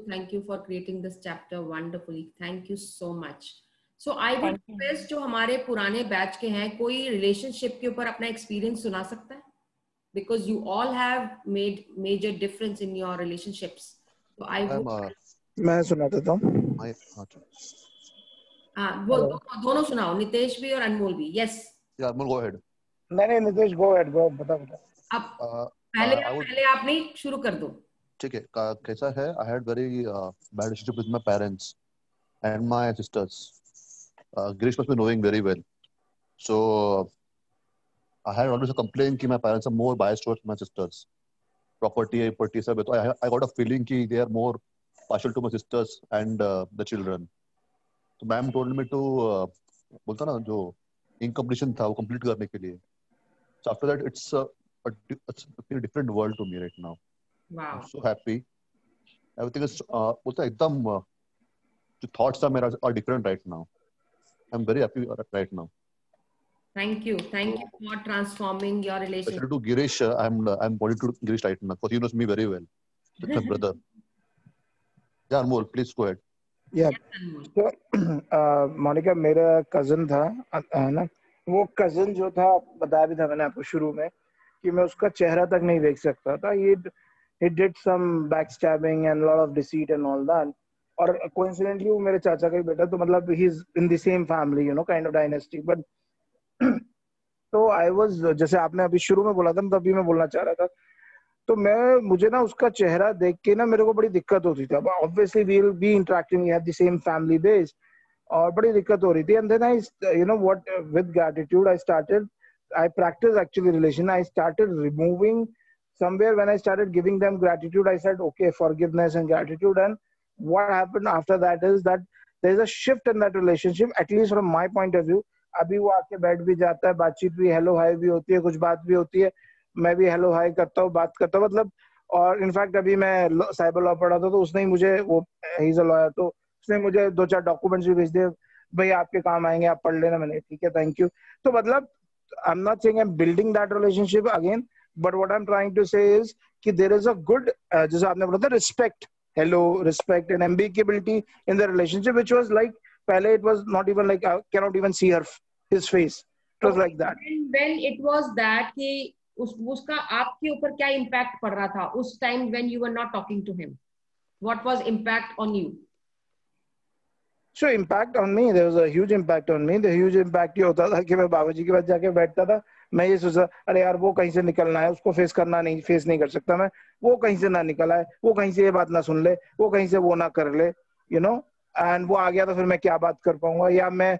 Thank you for creating this chapter wonderfully. Thank you so much. So I would request जो हमारे पुराने batch के हैं कोई relationship के ऊपर अपना experience सुना सकता है? Because you all have made major difference in your relationships. So I would मैं सुना देता हूँ. वो दोनों सुनाओ, नितेश भी और अनमोल भी. Yes. Yeah, Anmol, go ahead. नहीं नितेश go ahead, go बता. अब पहले आप नहीं शुरू कर दो. ठीक है. कैसा है? I had very bad relationship with my parents and my sisters. Girish must be knowing very well. So I had always a complaint कि my parents are more biased towards my sisters. Property सब है, तो I got a feeling कि they are more partial to my sisters and the children. तो ma'am told me to बोलता ना जो incompletion था वो complete करने के लिए. So after that it's a different world to me right now. Wow. I'm so happy. Everything is बोलता एकदम जो thoughts are मेरा are different right now. I'm very happy right now. Thank you for transforming your relationship. Especially to Girish, I'm bonded to Girish right now because he knows me very well. That's my brother. Yeah, Anmol, please go ahead. Yeah. So, Monika मेरा cousin था, है ना? वो cousin जो था बताया भी था मैंने आपको शुरू में कि मैं उसका चेहरा तक नहीं देख सकता था. He did some backstabbing and a lot of deceit and all that. और coincidentally वो मेरे चाचा का ही बेटा, तो मतलब he's in the same family, you know, kind of dynasty. But तो I was, जैसे आपने अभी शुरू में बोला था तो अभी मैं बोलना चाह रहा था, तो मुझे ना उसका चेहरा देख के ना मेरे को बड़ी दिक्कत होती थी. Obviously we will be interacting, we have the same family base, और बड़ी दिक्कत हो रही थी. And then I, you know what, with gratitude I practiced actually relation. I started removing somewhere when I started giving them gratitude. I said, okay, forgiveness and gratitude. And what happened after that is that there's a shift in that relationship, at least from my point of view. अभी वो आके बैठ भी जाता है, बातचीत भी hello hi भी होती है, कुछ बात भी होती है, मैं भी हेलो हाय करता हूँ, बात करता हूँ, मतलब. और इनफैक्ट अभी मैं साइबर लॉ पढ़ा था तो उसने ही मुझे, वो ही इज अ लॉयर, तो उसने मुझे 2-4 डॉक्यूमेंट्स भी भेज दिए, भाई आपके काम आएंगे, आप पढ़ लेना. मैंने ठीक है, थैंक यू. तो मतलब I am not saying I am building that relationship again, but what I am trying to say is कि देयर इज अ गुड, जैसे आपने बोला था, respect, hello, respect and ambiguity in the relationship, which was like pehle it was not even like I cannot even see his face. It was like that. And when it was that कि उसका आपके ऊपर क्या impact पड़ रहा था उस time when you were not talking to him? What was impact on you? So impact on me, there was a huge impact on me. The huge impact ये होता था कि मैं बाबा जी के पास जाके बैठता था, मैं ये सोचा अरे यार वो कहीं से निकलना है, उसको फेस नहीं कर सकता मैं, वो कहीं से ना निकल आए, वो कहीं से ये बात ना सुन ले, वो कहीं से वो ना कर ले, you know, and वो आ गया तो फिर मैं क्या बात कर पाऊंगा, या मैं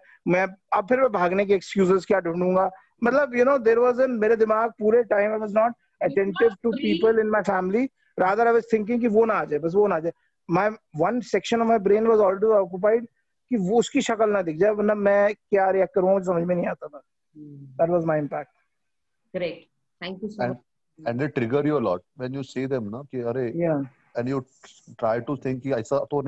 अब फिर मैं भागने के excuses क्या ढूंढूंगा, मतलब you know, there was in मेरे दिमाग पूरे time I was not attentive to people in my family, rather I was thinking कि वो ना आ जाए, बस वो ना आ जाए. My one section of my brain was already occupied कि वो उसकी शक्ल ना दिख जाए, वरना मैं क्या रिएक्ट करूंगा समझ में नहीं आता था. That was my impact. Great, thank you so much. And they trigger you a lot when you see them, ना कि अरे, and you try to think कि ऐसा तो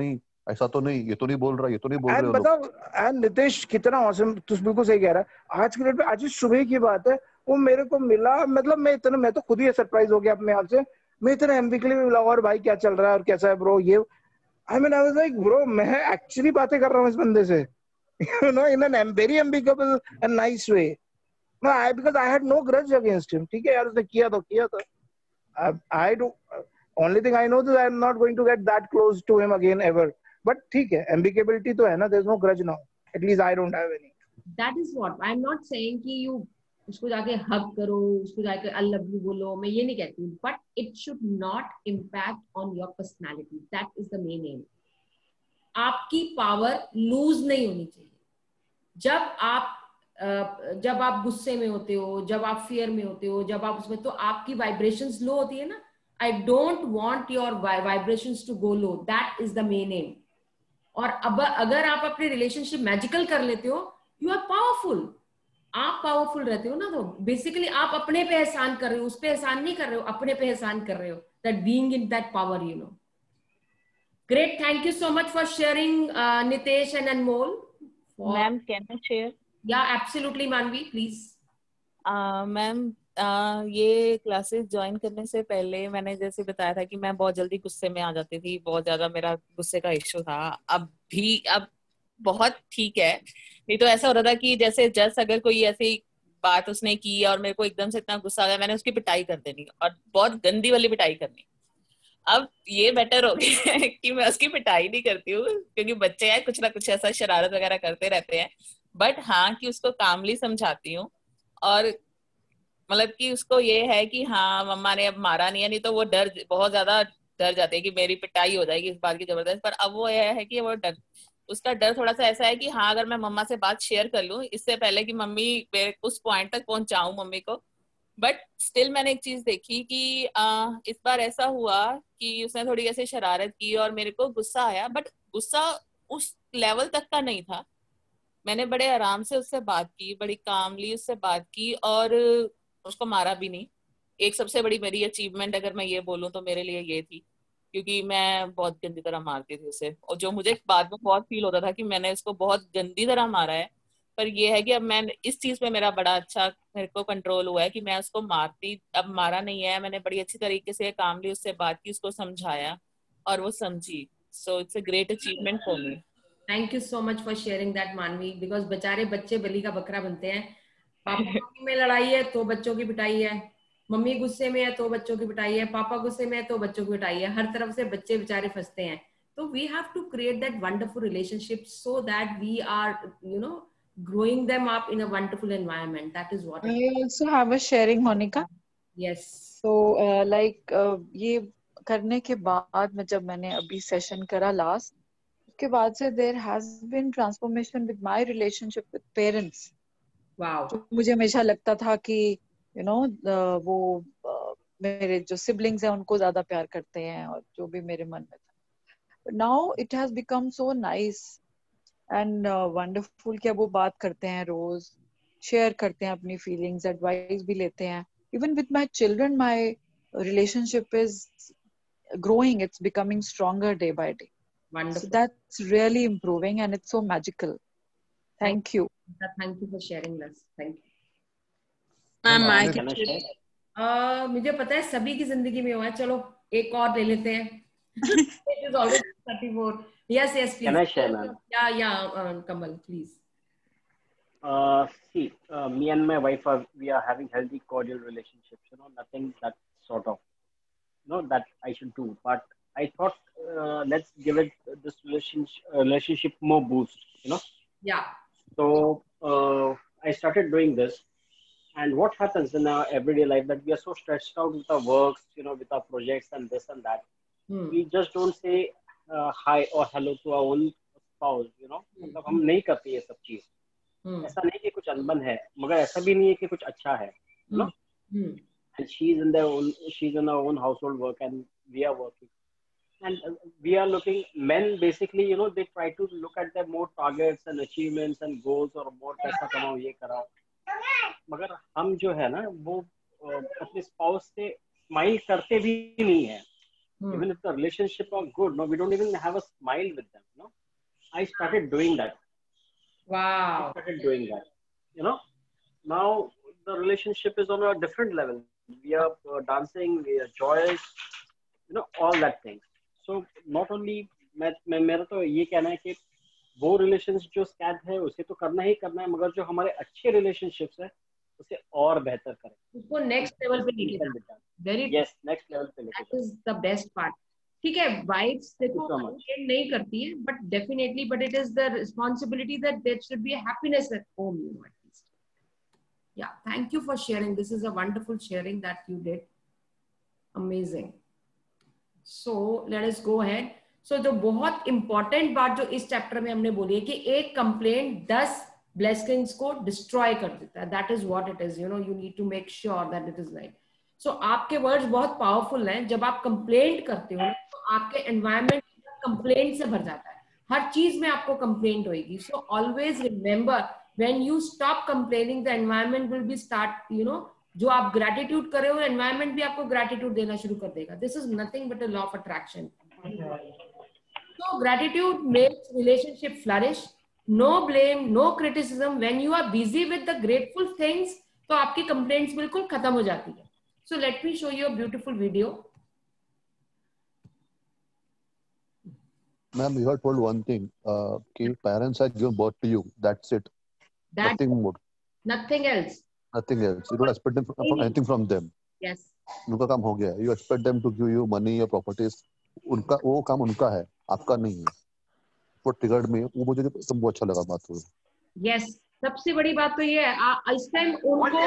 नहीं, ये तो नहीं बोल रहा, ये तो नहीं बोल रहे. And बताओ, and नितेश कितना awesome, तू बिल्कुल सही कह रहा है. आज के डेट पे, आज सुबह की बात है, वो मेरे को मिला, मतलब मैं तो खुद ही सरप्राइज हो गया अपने आप से, मैं इतना एम्बिकली मिला, और भाई क्या चल रहा है और कैसा है ब्रो, ये I mean, I was like, bro, मैं actually बातें कर रहा हूँ इस बंदे से, you know, in a very amicable and nice way. No, because I had no grudge against him. ठीक है यार, उसने किया तो. I do. Only thing I know is I'm not going to get that close to him again ever. But ठीक है, amicability तो है ना. There's no grudge now. At least I don't have any. That is what I'm not saying कि you उसको जाके hug करो, उसको जाके I love you बोलो, मैं ये नहीं कहती. But it should not impact on your personality. That is the main aim. आपकी पावर लूज नहीं होनी चाहिए. जब आप गुस्से में होते हो, जब आप फियर में होते हो, जब आप उसमें, तो आपकी वाइब्रेशंस लो होती है ना. I don't want your vibrations to go low. That is the main aim. और अब अगर आप अपने रिलेशनशिप मैजिकल कर लेते हो, यू आर पावरफुल. आप पावरफुल रहते हो ना, तो बेसिकली आप अपने पे एहसान कर रहे हो, उस पे एहसान नहीं कर रहे हो, अपने पे एहसान कर रहे हो. That being in that power, you know. Great. Thank you so much for sharing, Nitesh and Anmol. Ma'am, can I share? Yeah, absolutely, Manvi, please. Ma'am, ये क्लासेस ज्वाइन करने से पहले मैंने जैसे बताया था कि मैं बहुत जल्दी गुस्से में आ जाती थी, बहुत ज्यादा मेरा गुस्से का इश्यू था. अब बहुत ठीक है. नहीं तो ऐसा हो रहा था कि जैसे जस्ट अगर कोई ऐसी बात उसने की और मेरे को एकदम से इतना गुस्सा आ गया, मैंने उसकी पिटाई कर देनी, और बहुत गंदी वाली पिटाई करनी. अब ये बेटर हो गया है कि मैं उसकी पिटाई नहीं करती हूँ, क्योंकि बच्चे हैं, कुछ ना कुछ ऐसा शरारत वगैरह करते रहते हैं. बट हाँ, कि उसको कामली समझाती हूँ, और मतलब कि उसको ये है कि हाँ मम्मा ने अब मारा नहीं है, नहीं तो वो बहुत ज्यादा डर जाते हैं कि मेरी पिटाई हो जाएगी इस बात की जबरदस्त. पर अब वो यह है कि वो उसका डर थोड़ा सा ऐसा है कि हाँ, अगर मैं मम्मा से बात शेयर कर लूँ इससे पहले कि मम्मी उस पॉइंट तक पहुंचाऊं मम्मी को. बट स्टिल मैंने एक चीज देखी कि इस बार ऐसा हुआ कि उसने थोड़ी ऐसे शरारत की और मेरे को गुस्सा आया, बट गुस्सा उस लेवल तक का नहीं था. मैंने बड़े आराम से उससे बात की, बड़ी कामली उससे बात की, और उसको मारा भी नहीं. एक सबसे बड़ी मेरी अचीवमेंट अगर मैं ये बोलूं तो मेरे लिए ये थी, क्योंकि मैं बहुत गंदी तरह मारती थी उसे, और जो मुझे बाद में बहुत फील होता था कि मैंने इसको बहुत गंदी तरह मारा है. पर ये है कि अब मैं इस चीज पे मेरा बड़ा अच्छा मेरे को कंट्रोल हुआ है कि मैं उसको अब मारा नहीं है. मैंने बड़ी अच्छी तरीके से कामली उससे बात की, उसको समझाया, और वो समझी. So it's a great achievement for me. Thank you so much for sharing that, Manvi, because बेचारे बच्चे बलि का बकरा बनते हैं. पापा मम्मी में लड़ाई है तो बच्चों की पिटाई है, मम्मी गुस्से में है तो बच्चों की पिटाई है, पापा गुस्से में है तो बच्चों की पिटाई है. हर तरफ से बच्चे बेचारे फंसते हैं. तो we have to create that wonderful relationship so that we are, you know, growing them up in a wonderful environment. That is what I also have a sharing, Monica. Yes. So ये करने के बाद में जब मैंने अभी session करा last, उसके बाद से there has been transformation with my relationship with parents. Wow. जो मुझे हमेशा लगता था कि you know वो मेरे जो siblings हैं उनको ज्यादा प्यार करते हैं, और जो भी मेरे मन में था. But now it has become so nice and wonderful कि अब वो बात करते हैं, रोज शेयर करते हैं अपनी फीलिंग्स, एडवाइस भी लेते हैं. Even with my children, my relationship is growing. It's becoming stronger day by day. Wonderful. So that's really improving and it's so magical. Thank you. Thank you for sharing this. Thank you. मुझे पता है सभी की जिंदगी में हुआ है. चलो एक और ले लेते हैं. It is always 34. Yes, please. Can I share, ma'am? Yeah, Kamal, please. See, me and my wife we are having healthy, cordial relationships. You know, nothing that sort of, that I should do. But I thought, let's give it this relationship more boost. You know. Yeah. So I started doing this, and what happens in our everyday life that we are so stressed out with our works, with our projects and this and that. We just don't say hi or hello to our own spouse. मतलब हम नहीं करते ये सब चीज. ऐसा नहीं कि कुछ अनबन है, मगर ऐसा भी नहीं है कि कुछ अच्छा है. And she's in her own household work and we are working. And we are looking, men basically, they try to look at their more targets and achievements and goals और more पैसा कमाओ, ये कराओ. मगर हम जो है ना वो अपने spouse से smile करते भी नहीं है. Even if the relationship are good, we don't even have a smile with them. I started doing that. Wow. I started doing that. Now the relationship is on a different level. We are dancing, we are joyous, all that things. So not only मेरा तो ये कहना है कि वो relations जो स्कैड है उसे तो करना ही करना है, मगर जो हमारे अच्छे रिलेशनशिप्स है उसे और बेहतर करें, उसको नेक्स्ट लेवल पे लेके जाना. वेरी यस, नेक्स्ट लेवल पे लेके जाना. That is the best part. ठीक है, वाइफ्स देखो नहीं करती है, but definitely, but it is the responsibility that there should be happiness at home, at least. Yeah, thank you for sharing. This is a wonderful sharing that you did. Amazing. So let us go ahead. सो जो बहुत important बात जो इस chapter में हमने बोली है कि एक कंप्लेंट 10 ब्लेसिंग्स को डिस्ट्रॉय कर देता है. That is what it is. You need to make sure that it is right. So आपके वर्ड्स बहुत पावरफुल हैं. जब आप कंप्लेंट करते हो तो आपके एनवायरमेंट कंप्लेंट से भर जाता है. हर चीज में आपको कंप्लेंट होगी. So always remember, when you stop complaining, the environment will be start, जो आप ग्रेटिट्यूड कर रहे हो, एनवायरमेंट भी आपको ग्रेटिट्यूड देना शुरू कर देगा. This is nothing but a law of attraction. So gratitude makes relationship flourish. No blame, no criticism. When you are busy with the grateful things, तो आपकी complaints बिल्कुल खत्म हो जाती है. So let me show you a beautiful video. Ma'am, you have told one thing. कि parents have given birth to you. That's it. Nothing more. Nothing else. Nothing else. You don't expect them from anything from them. Yes. उनका काम हो गया. You expect them to give you money or properties. उनका वो काम उनका है, आपका नहीं है. वो ट्रिगर्ड में वो मुझे तुमको अच्छा लगा बात हुई. Yes. सबसे बड़ी बात तो ये है, इस टाइम उनको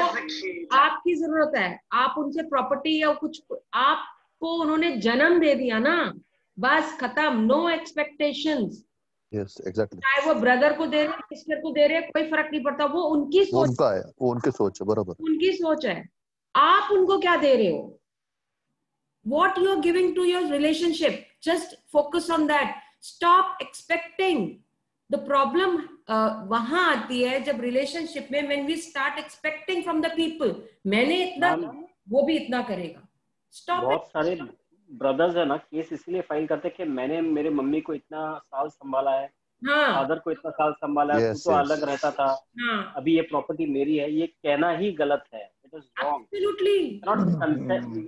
आपकी जरूरत है. आप उनसे प्रॉपर्टी या कुछ, आपको उन्होंने जन्म दे दिया ना, बस खत्म. No expectations. Yes, exactly. चाहे वो ब्रदर को दे रहे, सिस्टर को दे रहे, कोई फर्क नहीं पड़ता. वो उनकी सोच, उनका है, वो उनकी सोच है. बराबर, उनकी सोच है. आप उनको क्या दे रहे हो? What you are giving to your relationship, just focus on that. Stop expecting. The problem वहां आती है जब रिलेशनशिप में, when we start expecting from the people, मैंने इतना, वो भी इतना करेगा. Stop. बहुत सारे ब्रदर्स है ना, केस इसलिए फाइल करते हैं कि मैंने मेरे मम्मी को इतना साल संभाला है, फादर को इतना साल संभाला है, तू तो अलग रहता था, अभी ये प्रॉपर्टी मेरी है. ये कहना ही गलत है. It is wrong. Absolutely.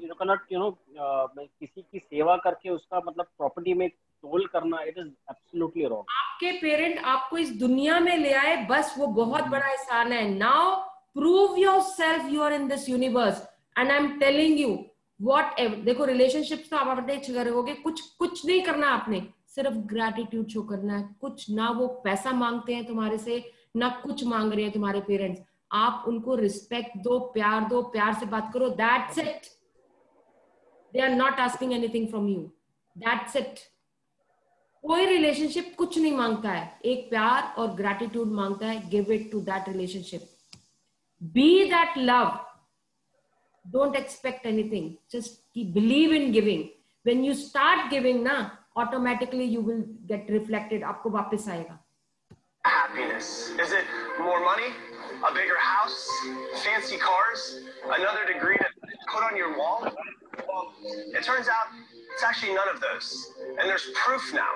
You cannot, किसी की सेवा करके उसका मतलब प्रॉपर्टी में तोल करना, it is absolutely wrong. आपके पेरेंट आपको इस दुनिया में ले आए, बस वो बहुत बड़ा एहसान है. Now prove yourself you are in this universe, and I'm telling you whatever. देखो रिलेशनशिप्स तो आप अपने करोगे, कुछ नहीं करना आपने, सिर्फ ग्रेटिट्यूड शो करना है. कुछ ना वो पैसा मांगते हैं तुम्हारे से, ना कुछ मांग रहे हैं तुम्हारे पेरेंट्स. आप उनको रिस्पेक्ट दो, प्यार से बात करो. That's it. They are not asking anything from you. That's it. कोई रिलेशनशिप कुछ नहीं मांगता है, एक प्यार और ग्रेटिट्यूड मांगता है. Give it to that relationship. Be that love. Don't expect anything. Just believe in giving. When you start giving ना, automatically you will get reflected. आपको वापस आएगा. Happiness. Is it more money? A bigger house? Fancy cars? Another degree to put on your wall? Well, it turns out it's actually none of those. And there's proof now.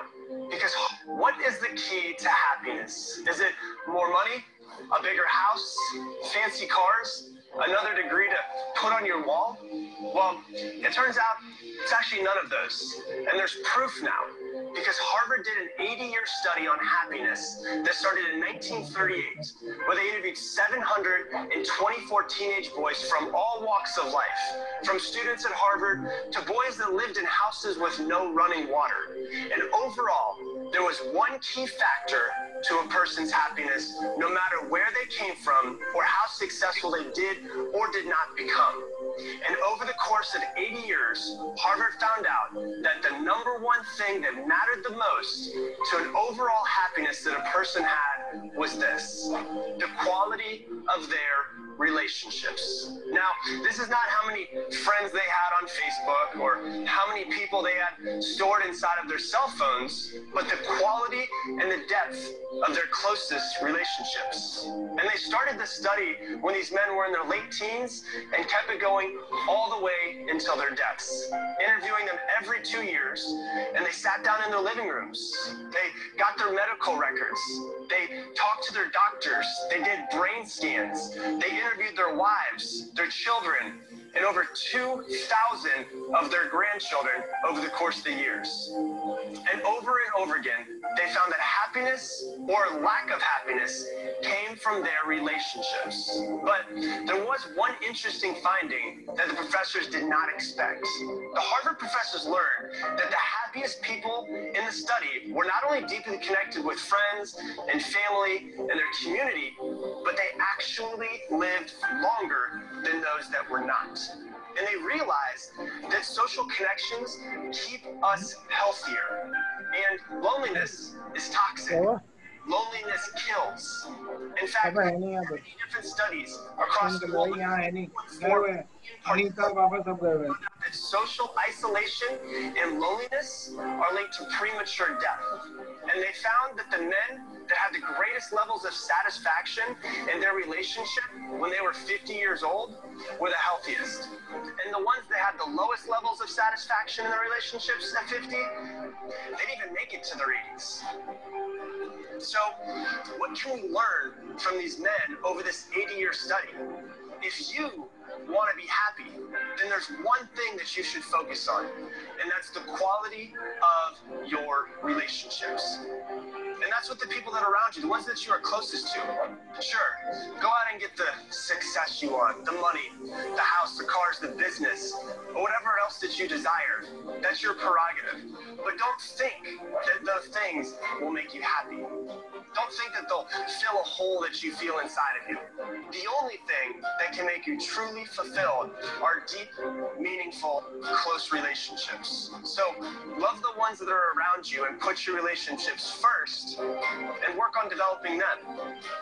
Because what is the key to happiness? Is it more money? A bigger house? Fancy cars? Another degree to put on your wall? Well, it turns out it's actually none of those. And there's proof now. Because Harvard did an 80-year study on happiness that started in 1938, where they interviewed 724 teenage boys from all walks of life, from students at Harvard to boys that lived in houses with no running water. And overall, there was one key factor to a person's happiness, no matter where they came from or how successful they did or did not become. And over the course of 80 years, Harvard found out that the number one thing that mattered the most to an overall happiness that a person had was this: the quality of their relationships. Now, this is not how many friends they had on Facebook or how many people they had stored inside of their cell phones, but the quality and the depth of their closest relationships. And they started this study when these men were in their late teens and kept it going all the way until their deaths, interviewing them every 2 years. And they sat down in their living rooms. They got their medical records. They talked to their doctors. They did brain scans. They interviewed their wives, their children, and over 2,000 of their grandchildren over the course of the years. And over again, they found that happiness or lack of happiness came from their relationships. But there was one interesting finding that the professors did not expect. The Harvard professors learned that the happiest people in the study were not only deeply connected with friends and family and their community, but they actually lived longer than those that were not. out and they realize that social connections keep us healthier. And loneliness is toxic. Loneliness kills. In fact, many different studies across the world that social isolation and loneliness are linked to premature death. And they found that the men that had the greatest levels of satisfaction in their relationship when they were 50 years old were the healthiest. And the ones that had the lowest levels of satisfaction in their relationships at 50, they didn't even make it to their 80s. So, what can we learn from these men over this 80-year study? If you want to be happy, then there's one thing that you should focus on, and that's the quality of your relationships. And that's what the people that are around you, the ones that you are closest to. Sure, go out and get the success you want, the money, the house, the cars, the business, or whatever else that you desire. That's your prerogative. But don't think that those things will make you happy. Don't think that they'll fill a hole that you feel inside of you. The only thing that can make you truly fulfilled are deep, meaningful, close relationships. So love the ones that are around you and put your relationships first and work on developing them.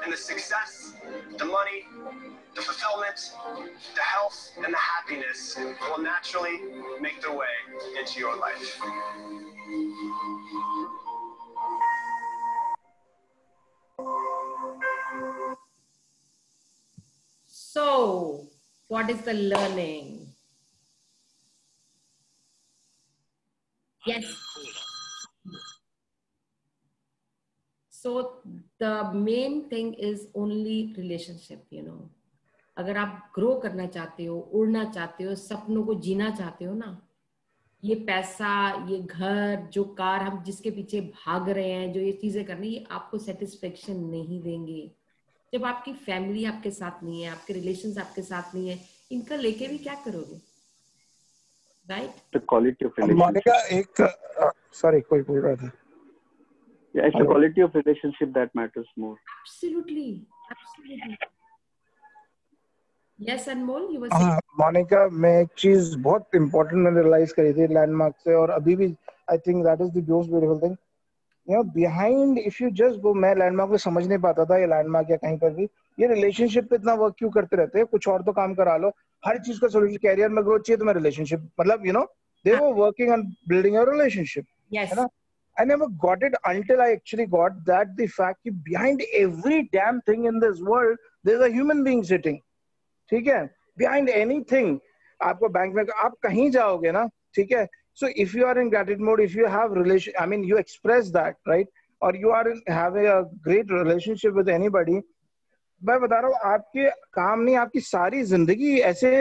And the success, the money, the fulfillment, the health, and the happiness will naturally make their way into your life. So, what is the learning? Yes. So, the main thing is only relationship, you know. अगर आप grow करना चाहते हो, उड़ना चाहते हो, सपनों को जीना चाहते हो ना, ये पैसा, ये घर, जो कार हम जिसके पीछे भाग रहे हैं, जो ये चीजें करनी, ये आपको सेटिस्फेक्शन नहीं देंगे। जब आपकी फैमिली आपके साथ नहीं है, आपके रिलेशंस आपके साथ नहीं है, इनका लेके भी क्या करोगे? Right? The quality of relationship. Monica एक sorry कोई बोल रहा था. Yeah, it's the quality of relationship that matters more. Absolutely, absolutely. Yes, Anmol, you were saying. हाँ, मोनिका, मैं एक चीज बहुत इम्पोर्टेंट मैंने रियलाइज करी थी लैंडमार्क से, और अभी भी I think that is the most beautiful thing, you no, behind if you just go, मैं लैंडमार्क में समझ नहीं पाता था ये लैंडमार्क या कहीं पर भी, ये रिलेशनशिप पे इतना वर्क क्यों करते रहते हैं, कुछ और तो काम करा लो, हर चीज का सोल्यूशन, कैरियर में ग्रोथ चाहिए तो मैं रिलेशनशिप, मतलब you know, they were working on building a relationship, है ना. I never got it until I actually got that the fact that behind every damn thing in this world there's a human being sitting. ठीक है, behind anything, आपको bank में आप कहीं जाओगे ना, ठीक है, so if you are in gratitude mode, if you have relation, I mean you express that, right, or you are having a great relationship with anybody, मैं बता रहा हूँ आपके काम नहीं, आपकी सारी जिंदगी ऐसे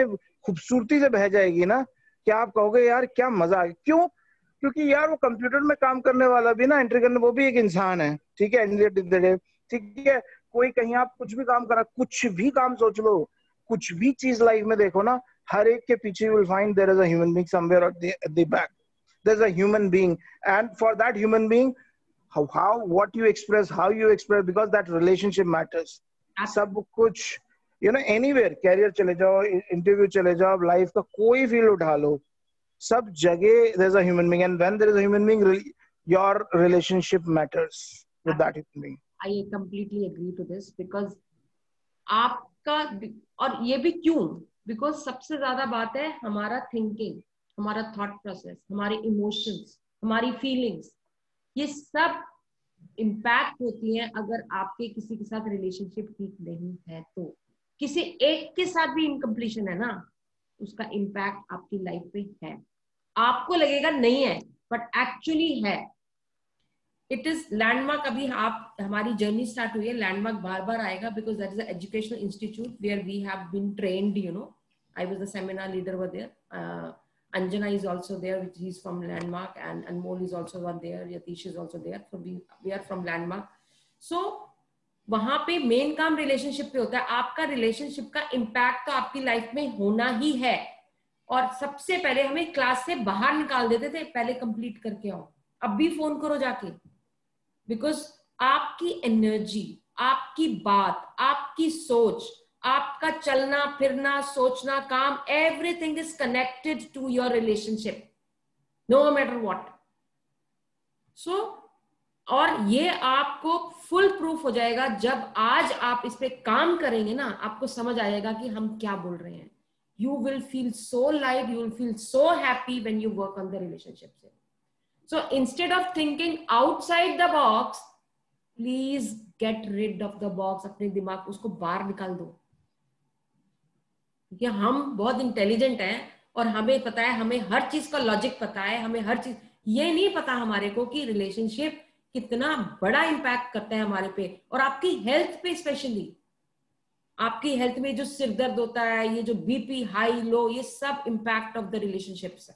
खूबसूरती से बह जाएगी ना कि आप कहोगे यार क्या मजा आ गया. क्यों? क्योंकि यार वो कंप्यूटर में काम करने वाला भी ना, एंट्री करने, वो भी एक इंसान है, ठीक है, ठीक है. कोई कहीं आप कुछ भी काम करा, कुछ भी काम सोच लो, कुछ भी चीज लाइफ में देखो ना, हर एक के पीछे you will find there is a human being somewhere at the back. There's a human being, and for that human being, what you express, how you express, because that relationship matters. सब कुछ, you know, anywhere, career चले जाओ, interview चले जाओ, life का कोई field उठा लो, सब जगह there's a human being, and when there is a human being, your relationship matters with that human being. I completely agree to this, because आपका, और ये भी क्यों, बिकॉज सबसे ज्यादा बात है हमारा थिंकिंग, हमारा थॉट प्रोसेस, हमारे इमोशंस, हमारी फीलिंग्स, ये सब इम्पैक्ट होती हैं अगर आपके किसी के साथ रिलेशनशिप ठीक नहीं है. तो किसी एक के साथ भी इनकम्प्लीशन है ना, उसका इम्पैक्ट आपकी लाइफ पे है. आपको लगेगा नहीं है, बट एक्चुअली है. It is landmark. अभी आप, हमारी जर्नी स्टार्ट हुई है, लैंडमार्क बार बार आएगा, because that is an educational institute where we have been trained, you know. I was the seminar leader over there. Anjana is also there, which he's from Landmark, and Anmol is also one there, Yatish is also there, so we are from Landmark. So वहां पे main काम relationship पे होता है. आपका relationship का impact तो आपकी लाइफ में होना ही है, और सबसे पहले हमें क्लास से बाहर निकाल देते थे, पहले कंप्लीट करके आओ, अब भी फोन करो जाके, बिकॉज आपकी एनर्जी, आपकी बात, आपकी सोच, आपका चलना फिरना सोचना काम, everything is connected to your relationship, no matter what. So और ये आपको फुल प्रूफ हो जाएगा जब आज आप इस पे काम करेंगे ना, आपको समझ आएगा कि हम क्या बोल रहे हैं. You will feel so light, you will feel so happy when you work on the relationship. So instead of thinking outside the box, please get rid of the box. अपने दिमाग उसको बाहर निकाल दो. क्योंकि हम बहुत इंटेलिजेंट हैं और हमें पता है, हमें हर चीज का लॉजिक पता है, हमें हर चीज, ये नहीं पता हमारे को कि रिलेशनशिप कितना बड़ा इम्पैक्ट करता है हमारे पे और आपकी हेल्थ पे. स्पेशली आपकी हेल्थ में जो सिर दर्द होता है, ये जो बीपी हाई लो, ये सब इम्पैक्ट ऑफ द रिलेशनशिप्स है.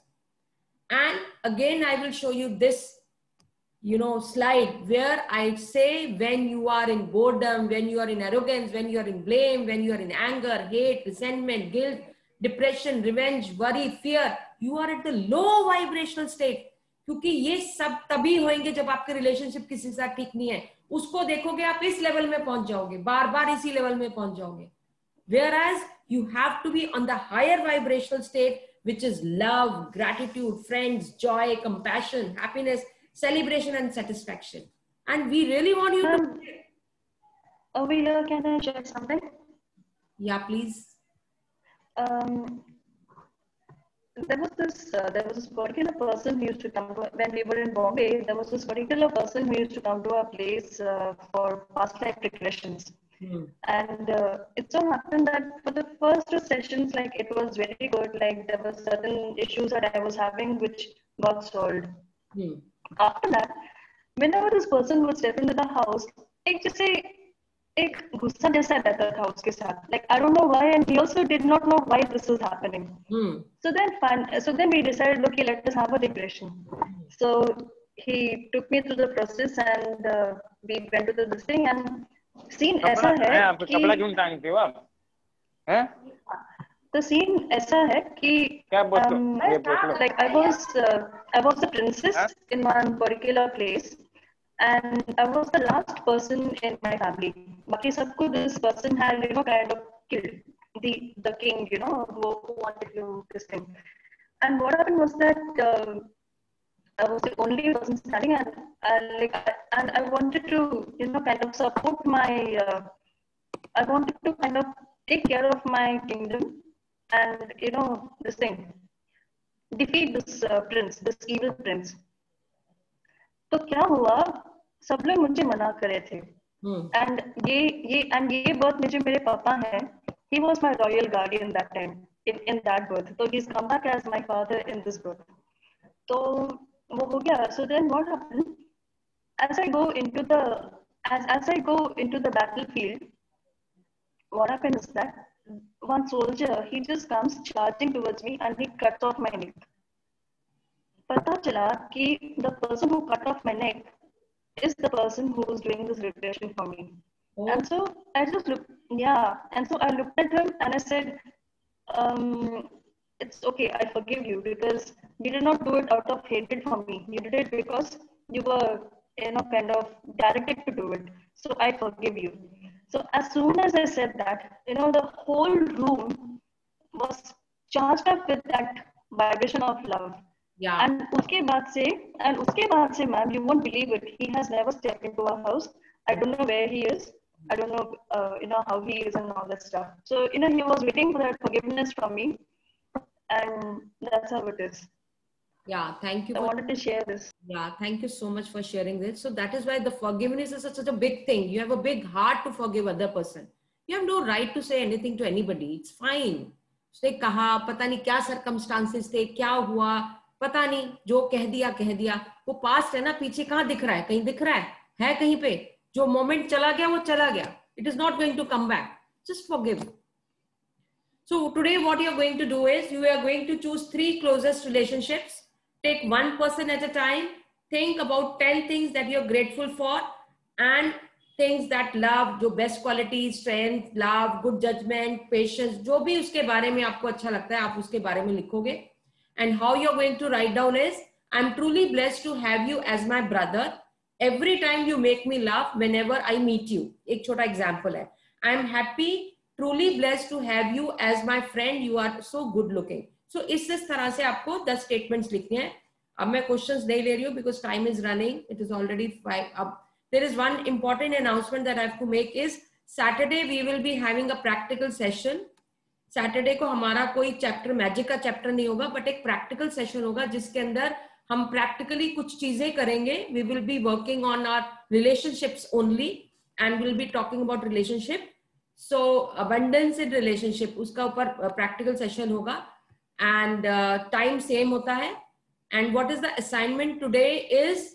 And again I will show you this slide where I say when you are in boredom, when you are in arrogance, when you are in blame, when you are in anger, hate, resentment, guilt, depression, revenge, worry, fear, you are at the low vibrational state. क्योंकि ये सब तभी होंगे जब आपके relationship किसी के साथ ठीक नहीं है. उसको देखोगे आप इस लेवल में पहुंच जाओगे, बार बार इसी लेवल में पहुंच जाओगे. Whereas you have to be on the higher vibrational state, which is love, gratitude, friends, joy, compassion, happiness, celebration and satisfaction. And we really want you to... Over here, can I share something? Yeah, please. There was this particular person who used to come to, when we were in Bombay, there was this particular person who used to come to our place for past life regressions. And it so happened that for the first 2 sessions, like, it was very good. Like, there were certain issues that I was having which got solved. After that, whenever this person would step into the house, एक गुस्सा जैसा रहता था उसके साथ. Like, I don't know why, and he also did not know why this was happening. So then we decided, okay, let us have a regression. So he took me through the process, and we went to this thing, and scene ऐसा है कि कपड़ा क्यों टांगते हो आप? हैं? The scene ऐसा है कि like I was the princess in one particular place. And I was the last person in my family. Baki sabko, this person had, kind of killed the king, who wanted to this thing. And what happened was that I was the only person standing, and I wanted to, kind of support my. I wanted to kind of take care of my kingdom, and this thing, defeat this prince, this evil prince. तो क्या हुआ, सब लोग मुझे मना करे थे. And ये बात मुझे मेरे पापा हैं, he was my royal guardian that time in that birth. So he's come back as my father in this birth. तो वो हो गया. So then what happened, as I go into the battlefield, what happened is that one soldier, he just comes charging towards me and he cuts off my neck. पता चला कि the person who cut off my neck is the person who was doing this regression for me. And so I just looked, and so I looked at him and I said, it's okay, I forgive you, because you did not do it out of hatred for me. You did it because you were, kind of directed to do it. So I forgive you. So as soon as I said that, the whole room was charged up with that vibration of love. Yeah. And उसके बाद से, ma'am, you won't believe it. He has never stepped into our house. I don't know where he is. I don't know, how he is and all that stuff. So, he was waiting for that forgiveness from me, and that's how it is. Yeah, thank you. I wanted to share this. Yeah, thank you so much for sharing this. So that is why the forgiveness is such a big thing. You have a big heart to forgive other person. You have no right to say anything to anybody. It's fine. उसने कहा, पता नहीं क्या circumstances थे, क्या हुआ, पता नहीं, जो कह दिया. वो पास्ट है ना, पीछे कहाँ दिख रहा है? कहीं दिख रहा है कहीं पे? जो मोमेंट चला गया वो चला गया. It is not going to come back. Just forgive. So today what you are going to do is, you are going to choose 3 closest relationships. Take one person at a time. Think about 10 things that you are grateful for, and things that love, जो best qualities, strength, love, good judgment, patience, जो भी उसके बारे में आपको अच्छा लगता है, आप उसके बारे में लिखोगे. And how you're going to write down is, I'm truly blessed to have you as my brother. Every time you make me laugh whenever I meet you. एक छोटा example है. I'm happy truly blessed to have you as my friend. You are so good looking. So इस तरह से आपको 10 statements लिखने हैं. अब मैं questions नहीं ले रही हूँ because time is running. It is already 5. अब there is one important announcement that I have to make is Saturday we will be having a practical session. Saturday को हमारा कोई chapter magic का chapter नहीं होगा, but एक practical session होगा जिसके अंदर हम practically कुछ चीजें करेंगे. We will be working on our relationships only and we'll be talking about relationship. So abundance in relationship उसका ऊपर practical session होगा and time same होता है. And what is the assignment today is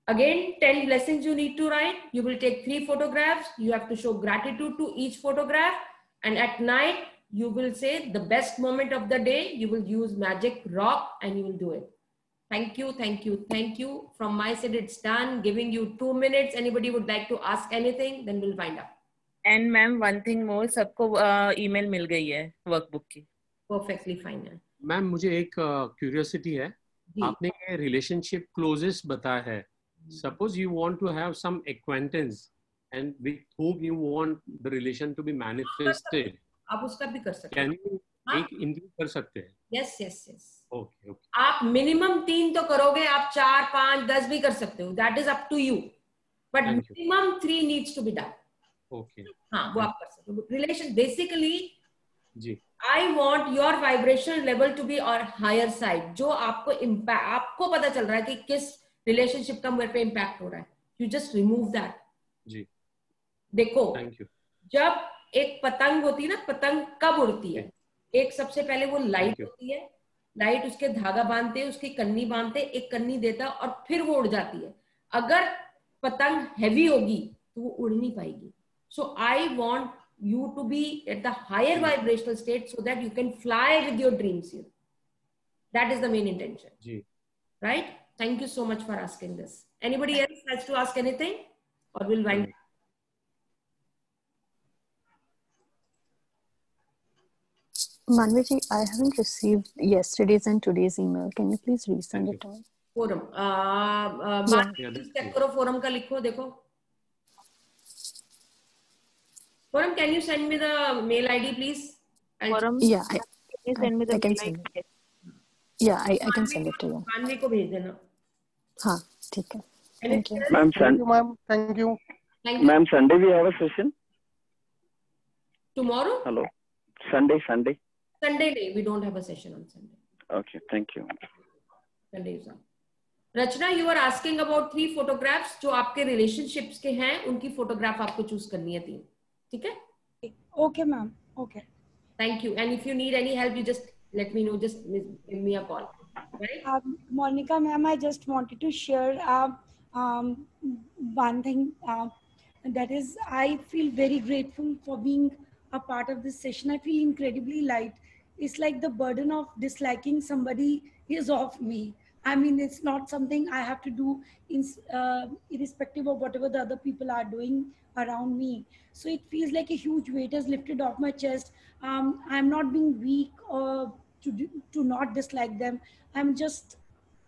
again 10 blessings you need to write. You will take 3 photographs. You have to show gratitude to each photograph. And at night, you will say the best moment of the day. You will use magic rock and you will do it. Thank you, thank you, thank you. From my side, it's done. Giving you 2 minutes. Anybody would like to ask anything, then we'll find out. And ma'am, one thing more, सबको email मिल गई है workbook की. Perfectly fine है. Ma'am मुझे एक curiosity है. आपने ये रिलेशनशिप क्लोजेस्ट बताया है. Suppose you want to have some acquaintance and with whom you want the relation to be manifested. आप उसका भी कर सकते हैं. Can you एक इंक्लूड कर सकते हैं? Yes, yes, yes. Okay, okay. आप मिनिमम 3 तो करोगे, आप 4, 5, 10 भी कर सकते हो. That is up to you. But minimum 3 needs to be done. Okay. हाँ, वो आप कर सकते हो. Relation basically. Ji. I want your vibration level to be on higher side. जो आपको impact, आपको पता चल रहा है कि किस relationship का मेरे पे impact हो रहा है. You just remove that. जी. देखो. Thank you. जब एक पतंग होती है ना, पतंग कब उड़ती है? एक सबसे पहले वो लाइट होती है. लाइट उसके धागा बांधते हैं, उसकी कन्नी बांधते, एक कन्नी देता और फिर वो उड़ जाती है. अगर पतंग हैवी होगी तो वो उड़ नहीं पाएगी. So I want you to be at the higher vibrational state so that you can fly with your dreams here. That is the main intention. Ji. Right? Thank you so much for asking this. Anybody else has to ask anything? Or we'll wind up? Manviji, I haven't received yesterday's and today's email. Can you please resend it on? Forum. Check करो forum का लिखो देखो. Forum, can you send me the mail ID, please? Forum? Yeah, can you send me the mail ID? Yeah, I can send it to you. मानवी को भेज देना. हाँ, ठीक है. Thank you. Ma'am, thank you, ma'am. Thank you. Ma'am, Sunday we have a session. Tomorrow? Hello. Sunday. Sunday, we don't have a session on Sunday. Okay, thank you. Sunday is on. Rachna, you are asking about 3 photographs जो आपके relationships के हैं, उनकी photograph आपको choose करनी है 3. ठीक है? Okay, ma'am. Okay. Thank you. And if you need any help, you just let me know. Just give me a call. Right? Monica, ma'am, I just wanted to share one thing. That is, I feel very grateful for being a part of this session. I feel incredibly light. It's like the burden of disliking somebody is off me. I mean, it's not something I have to do irrespective of whatever the other people are doing around me. So it feels like a huge weight has lifted off my chest. I'm not being weak or to not dislike them. I'm just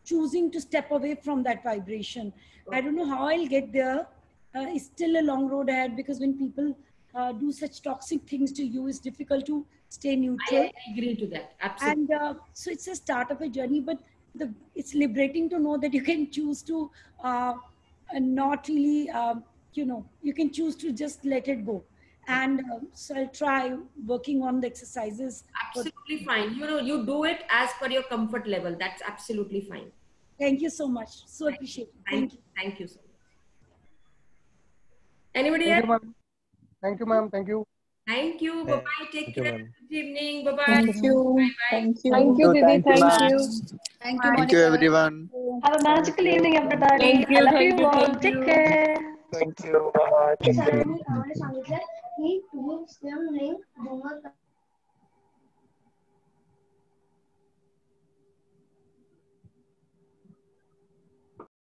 choosing to step away from that vibration. I don't know how I'll get there. It's still a long road ahead because when people do such toxic things to you, it's difficult to stay neutral. I agree to that. Absolutely. And so it's a start of a journey, but it's liberating to know that you can choose to not really, you can choose to just let it go. And so I'll try working on the exercises. Absolutely fine. You do it as per your comfort level. That's absolutely fine. Thank you so much. So appreciate it. Thank you. Thank you so much. Anybody else? Thank you, ma'am. Thank you. Thank you. Bye-bye. Take care. Good evening. Bye-bye. Thank you. Bye-bye. Thank you. Thank you, Didi. Thank you. Thank you, Thank you, everyone. Have a magical evening, everybody. I love you all. Take care. Thank you. Bye. Take care. आम्हाला सांगितलं की तुम्ही stem link